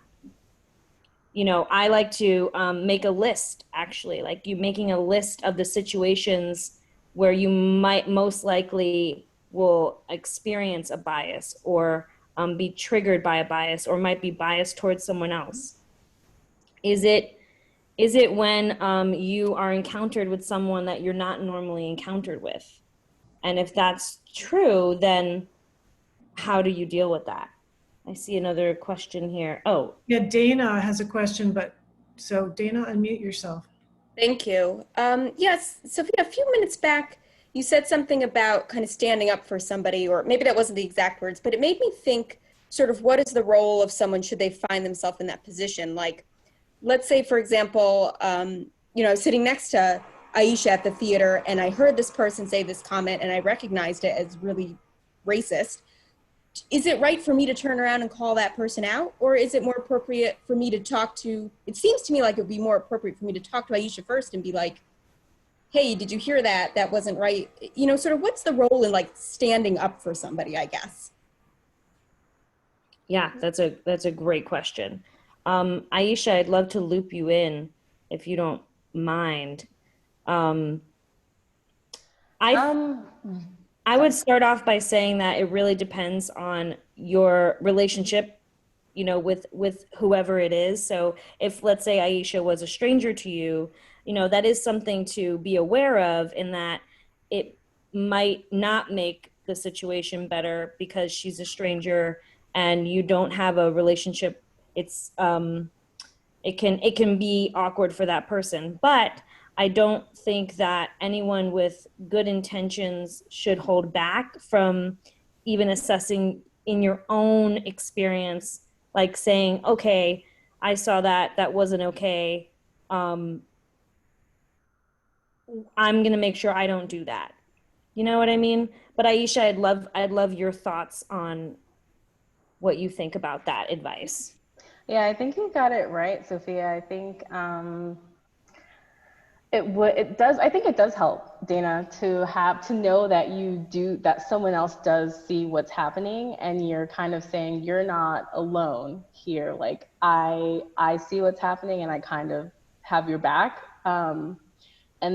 C: I like to make a list, actually, like you making a list of the situations where you might most likely will experience a bias or be triggered by a bias or might be biased towards someone else. Is it when you are encountered with someone that you're not normally encountered with? And if that's true, then how do you deal with that? I see another question here. Oh.
B: Yeah, Dana has a question, so Dana, unmute yourself.
K: Thank you. Yes, Sophia, a few minutes back, you said something about kind of standing up for somebody, or maybe that wasn't the exact words, but it made me think sort of what is the role of someone should they find themselves in that position? Like, let's say, for example, sitting next to Aisha at the theater and I heard this person say this comment and I recognized it as really racist, is it right for me to turn around and call that person out? Or is it more appropriate for me to talk to, it seems to me like it would be more appropriate for me to talk to Aisha first and be like, hey, did you hear that? That wasn't right. You know, sort of what's the role in like standing up for somebody, I guess?
C: Yeah, that's a great question. Aisha, I'd love to loop you in if you don't mind. I I would start off by saying that it really depends on your relationship, you know, with whoever it is. So if, let's say, Aisha was a stranger to you, you know, that is something to be aware of, in that it might not make the situation better because she's a stranger and you don't have a relationship. It's it can be awkward for that person, but I don't think that anyone with good intentions should hold back from even assessing in your own experience, like saying, okay, I saw that wasn't okay. I'm going to make sure I don't do that. You know what I mean? But Aisha, I'd love your thoughts on what you think about that advice.
G: Yeah, I think you got it right, Sophia. I think it does help, Dana, to know that that someone else does see what's happening, and you're kind of saying you're not alone here. Like I see what's happening and I kind of have your back. And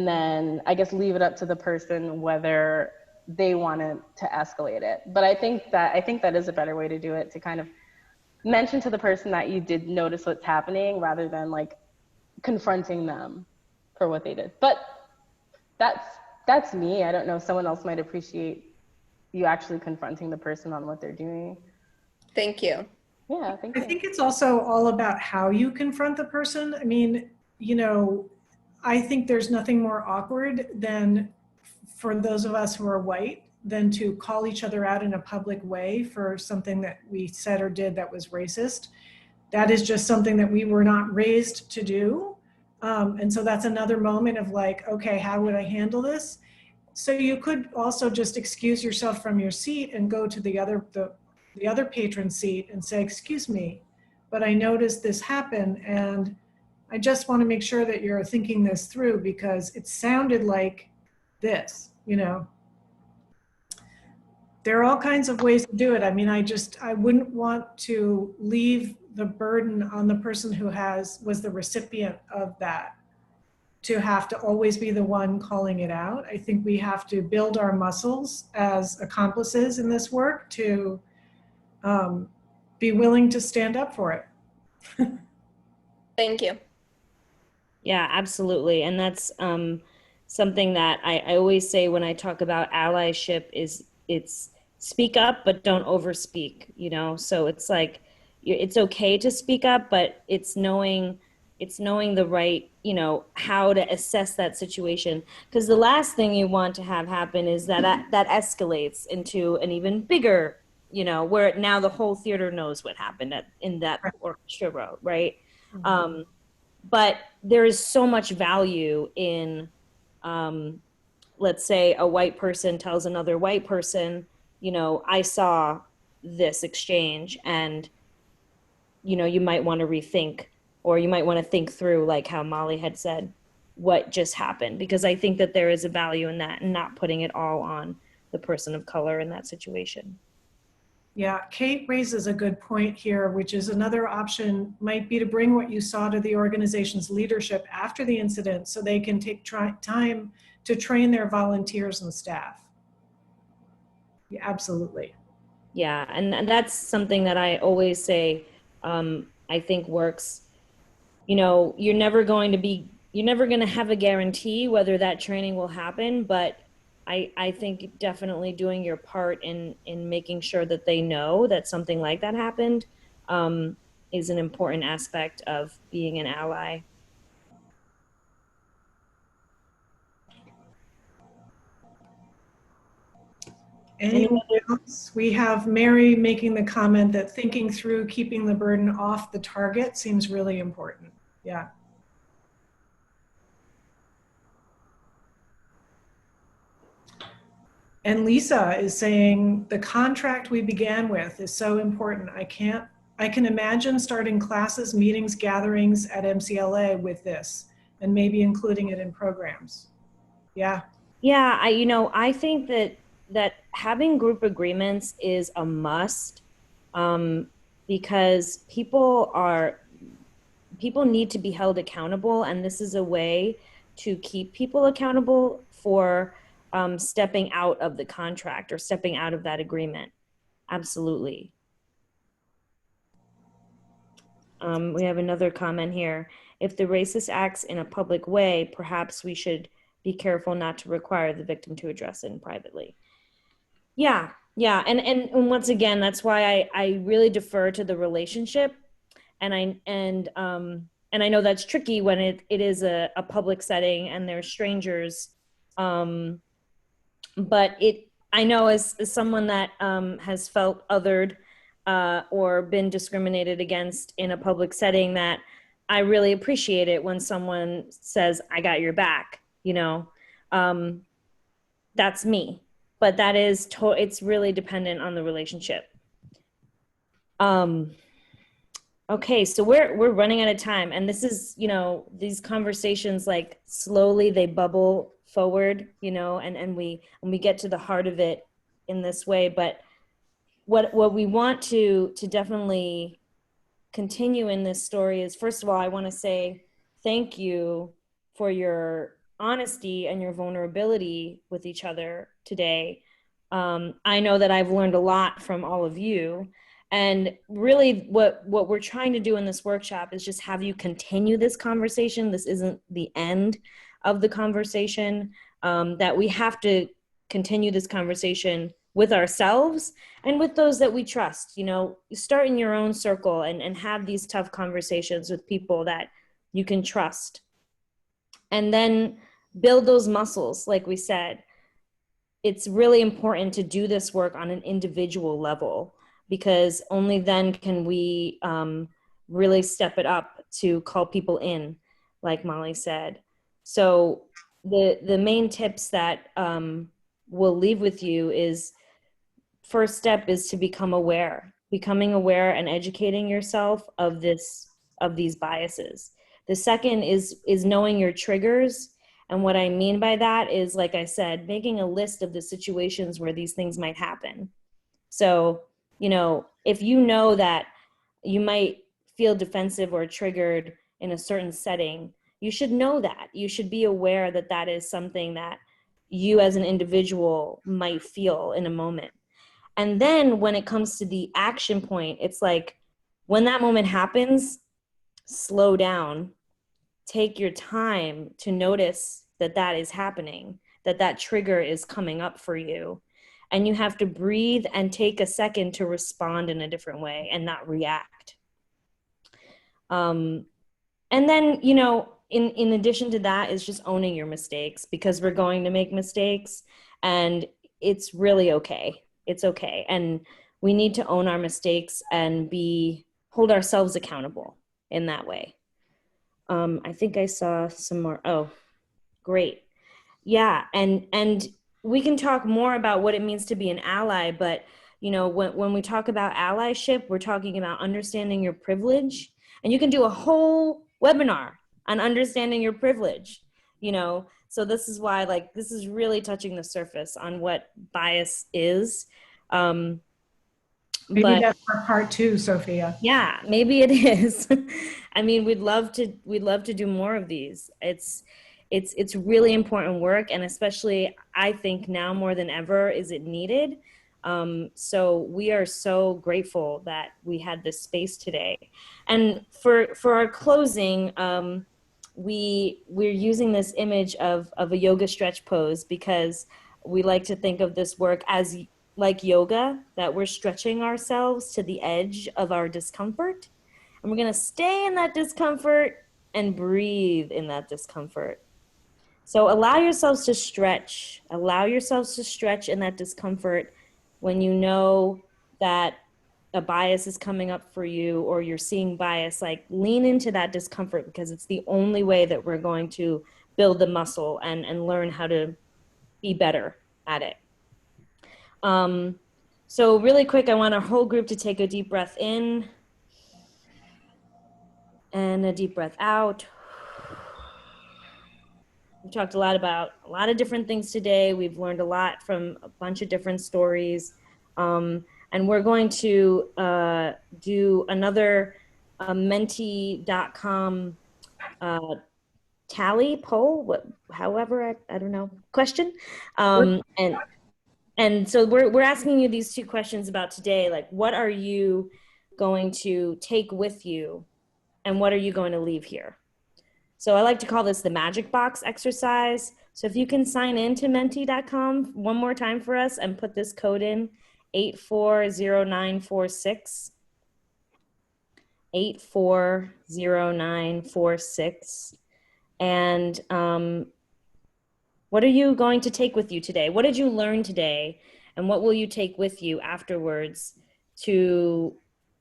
G: then I guess leave it up to the person whether they want to escalate it. But I think that is a better way to do it, to kind of mention to the person that you did notice what's happening rather than like confronting them for what they did. But that's me. I don't know, someone else might appreciate you actually confronting the person on what they're doing.
K: Thank you.
G: Yeah, thank you.
B: I think it's also all about how you confront the person. I mean, you know, I think there's nothing more awkward than, for those of us who are white, than to call each other out in a public way for something that we said or did that was racist. That is just something that we were not raised to do. And so that's another moment of like, okay, how would I handle this? So you could also just excuse yourself from your seat and go to the other patron seat and say, excuse me, but I noticed this happen, and I just want to make sure that you're thinking this through because it sounded like this, you know. There are all kinds of ways to do it. I mean, I wouldn't want to leave the burden on the person who was the recipient of that, to have to always be the one calling it out. I think we have to build our muscles as accomplices in this work to be willing to stand up for it.
K: Thank you.
C: Yeah, absolutely. And that's something that I always say when I talk about allyship is it's speak up, but don't overspeak, you know? So it's like, it's okay to speak up, but it's knowing the right, you know, how to assess that situation. Because the last thing you want to have happen is that escalates into an even bigger, you know, where now the whole theater knows what happened in that orchestra, right? Mm-hmm. But there is so much value in, let's say a white person tells another white person, you know, I saw this exchange, and, you know, you might want to rethink, or you might want to think through, like how Molly had said, what just happened, because I think that there is a value in that and not putting it all on the person of color in that situation.
B: Yeah, Kate raises a good point here, which is another option might be to bring what you saw to the organization's leadership after the incident so they can take time to train their volunteers and staff. Yeah, absolutely.
C: Yeah, and that's something that I always say, I think works. You know, you're never going to have a guarantee whether that training will happen, but I think definitely doing your part in making sure that they know that something like that happened is an important aspect of being an ally.
B: Anyone else? We have Mary making the comment that thinking through keeping the burden off the target seems really important. Yeah. And Lisa is saying the contract we began with is so important. I can imagine starting classes, meetings, gatherings at MCLA with this, and maybe including it in programs. Yeah.
C: Yeah, I think that having group agreements is a must, because people need to be held accountable, and this is a way to keep people accountable for stepping out of the contract or stepping out of that agreement. Absolutely. We have another comment here. If the racist acts in a public way, perhaps we should be careful not to require the victim to address it privately. Yeah, yeah. And once again, that's why I really defer to the relationship. And I know that's tricky when it is a public setting and they're strangers. But I know as someone that has felt othered or been discriminated against in a public setting, that I really appreciate it when someone says, I got your back, that's me. But that is, it's really dependent on the relationship. Okay, so we're running out of time, and this is, these conversations, like, slowly they bubble forward, and we get to the heart of it in this way. But what we want to definitely continue in this story is, first of all, I want to say thank you for your honesty and your vulnerability with each other today. I know that I've learned a lot from all of you. And really what we're trying to do in this workshop is just have you continue this conversation. This isn't the end of the conversation, that we have to continue this conversation with ourselves and with those that we trust. Start in your own circle and have these tough conversations with people that you can trust. And then build those muscles, like we said. It's really important to do this work on an individual level, because only then can we really step it up to call people in, like Molly said. So the main tips that we'll leave with you is, first step is to becoming aware and educating yourself of these biases. The second is knowing your triggers. And what I mean by that is, like I said, making a list of the situations where these things might happen. So, if you know that you might feel defensive or triggered in a certain setting, you should know that. You should be aware that that is something that you as an individual might feel in a moment. And then when it comes to the action point, it's like, when that moment happens, slow down, take your time to notice that that is happening, that trigger is coming up for you. And you have to breathe and take a second to respond in a different way and not react. And then, in addition to that is just owning your mistakes, because we're going to make mistakes, and it's really okay. It's okay. And we need to own our mistakes and hold ourselves accountable in that way. I think I saw some more. Oh, great. Yeah. And we can talk more about what it means to be an ally, but when we talk about allyship, we're talking about understanding your privilege, and you can do a whole webinar on understanding your privilege, so this is why, this is really touching the surface on what bias is.
B: Maybe that's our part 2, Sophia.
C: Yeah, maybe it is. I mean, we'd love to do more of these. It's really important work, and especially I think now more than ever is it needed. So we are so grateful that we had this space today. And for our closing, we're using this image of a yoga stretch pose, because we like to think of this work as like yoga, that we're stretching ourselves to the edge of our discomfort. And we're gonna stay in that discomfort and breathe in that discomfort. So allow yourselves to stretch. Allow yourselves to stretch in that discomfort when you know that a bias is coming up for you, or you're seeing bias. Lean into that discomfort, because it's the only way that we're going to build the muscle and learn how to be better at it. So really quick, I want our whole group to take a deep breath in and a deep breath out. We've talked a lot about a lot of different things today. We've learned a lot from a bunch of different stories. And we're going to do another Menti.com tally poll, however, I don't know, question. And so we're asking you these two questions about today, like what are you going to take with you and what are you going to leave here? So I like to call this the magic box exercise. So if you can sign in to Menti.com one more time for us and put this code in, 840946, 840946. And what are you going to take with you today? What did you learn today? And what will you take with you afterwards to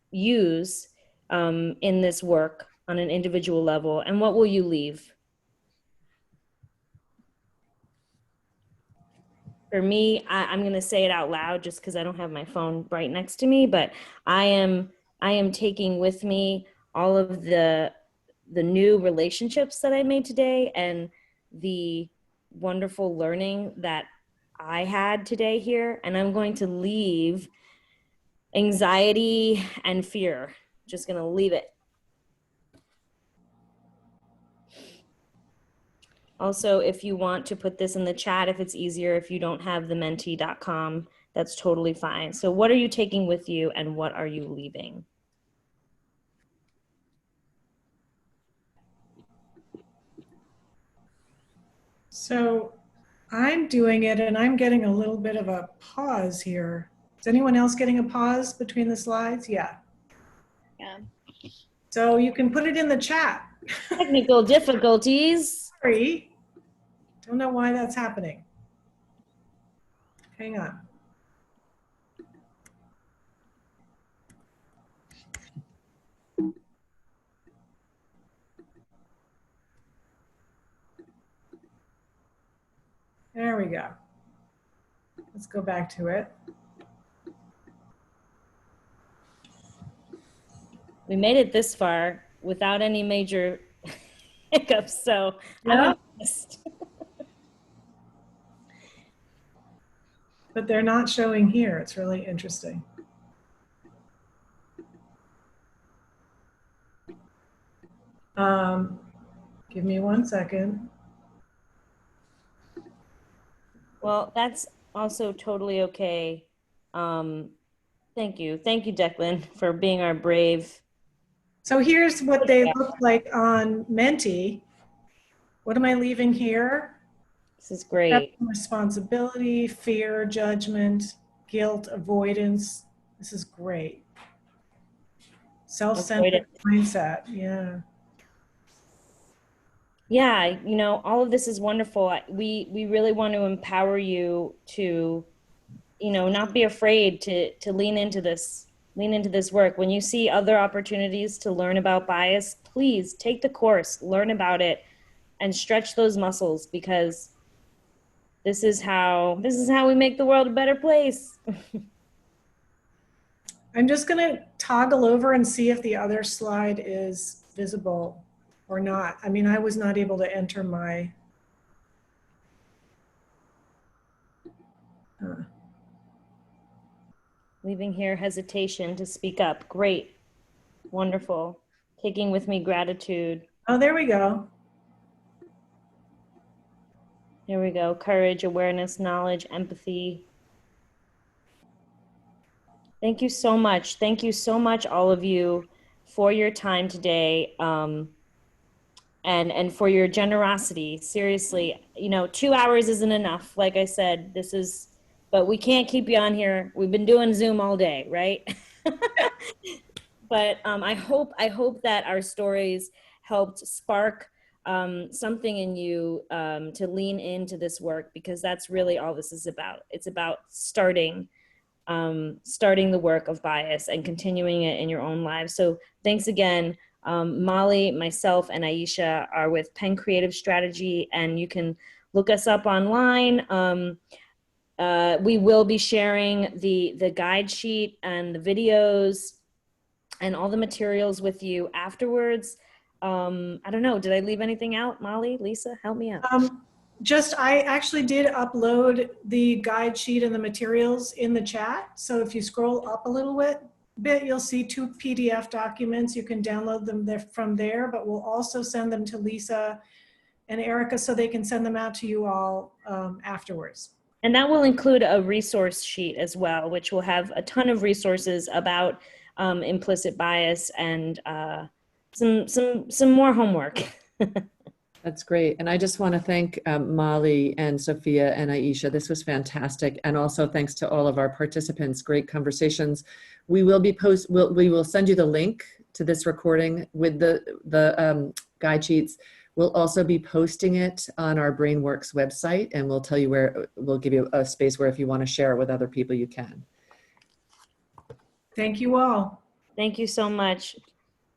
C: use in this work on an individual level? And what will you leave? For me, I'm going to say it out loud just because I don't have my phone right next to me, but I am taking with me all of the new relationships that I made today and the wonderful learning that I had today here. And I'm going to leave anxiety and fear. Just going to leave it. Also, if you want to put this in the chat, if it's easier, if you don't have the Menti.com, that's totally fine. So what are you taking with you and what are you leaving?
B: So I'm doing it and I'm getting a little bit of a pause here. Is anyone else getting a pause between the slides? Yeah.
E: Yeah.
B: So you can put it in the chat.
C: Technical difficulties.
B: Sorry. Don't know why that's happening. Hang on. There we go. Let's go back to it.
C: We made it this far without any major hiccups, so
B: Yeah.
C: I'm impressed.
B: But they're not showing here. It's really interesting. Give me 1 second.
C: Well, that's also totally okay. Thank you. Thank you, Declan, for being our brave.
B: So here's what they look like on Menti. What am I leaving here?
C: This is great.
B: Responsibility, fear, judgment, guilt, avoidance. This is great. Self-centered mindset. Yeah.
C: Yeah, you know, all of this is wonderful. We really want to empower you to, you know, not be afraid to lean into this work. When you see other opportunities to learn about bias, please take the course, learn about it, and stretch those muscles, because this is how we make the world a better place.
B: I'm just gonna toggle over and see if the other slide is visible or not. I mean, I was not able to enter my
C: Leaving here hesitation to speak up. Great. Wonderful. Taking with me gratitude.
B: Oh, there we go.
C: Here we go. Courage, awareness, knowledge, empathy. Thank you so much. Thank you so much, all of you, for your time today, and for your generosity. Seriously, you know, 2 hours isn't enough. Like I said, but we can't keep you on here. We've been doing Zoom all day, right? But I hope that our stories helped spark something in you to lean into this work, because that's really all this is about. It's about starting the work of bias and continuing it in your own lives. So thanks again. Molly, myself, and Aisha are with Penn Creative Strategy, and you can look us up online. We will be sharing the guide sheet and the videos and all the materials with you afterwards. I don't know, did I leave anything out? Molly, Lisa, help me out.
B: I actually did upload the guide sheet and the materials in the chat. So if you scroll up a little bit, you'll see 2 PDF documents. You can download them from there, but we'll also send them to Lisa and Erica so they can send them out to you all afterwards.
C: And that will include a resource sheet as well, which will have a ton of resources about implicit bias and some more homework.
A: That's great. And I just want to thank Molly and Sophia and Aisha. This was fantastic. And also thanks to all of our participants. Great conversations. We will we will send you the link to this recording with the guide sheets. We'll also be posting it on our BrainWorks website, and we'll tell you where, we'll give you a space where if you want to share it with other people, you can.
B: Thank you all.
C: Thank you so much.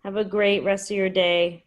C: Have a great rest of your day.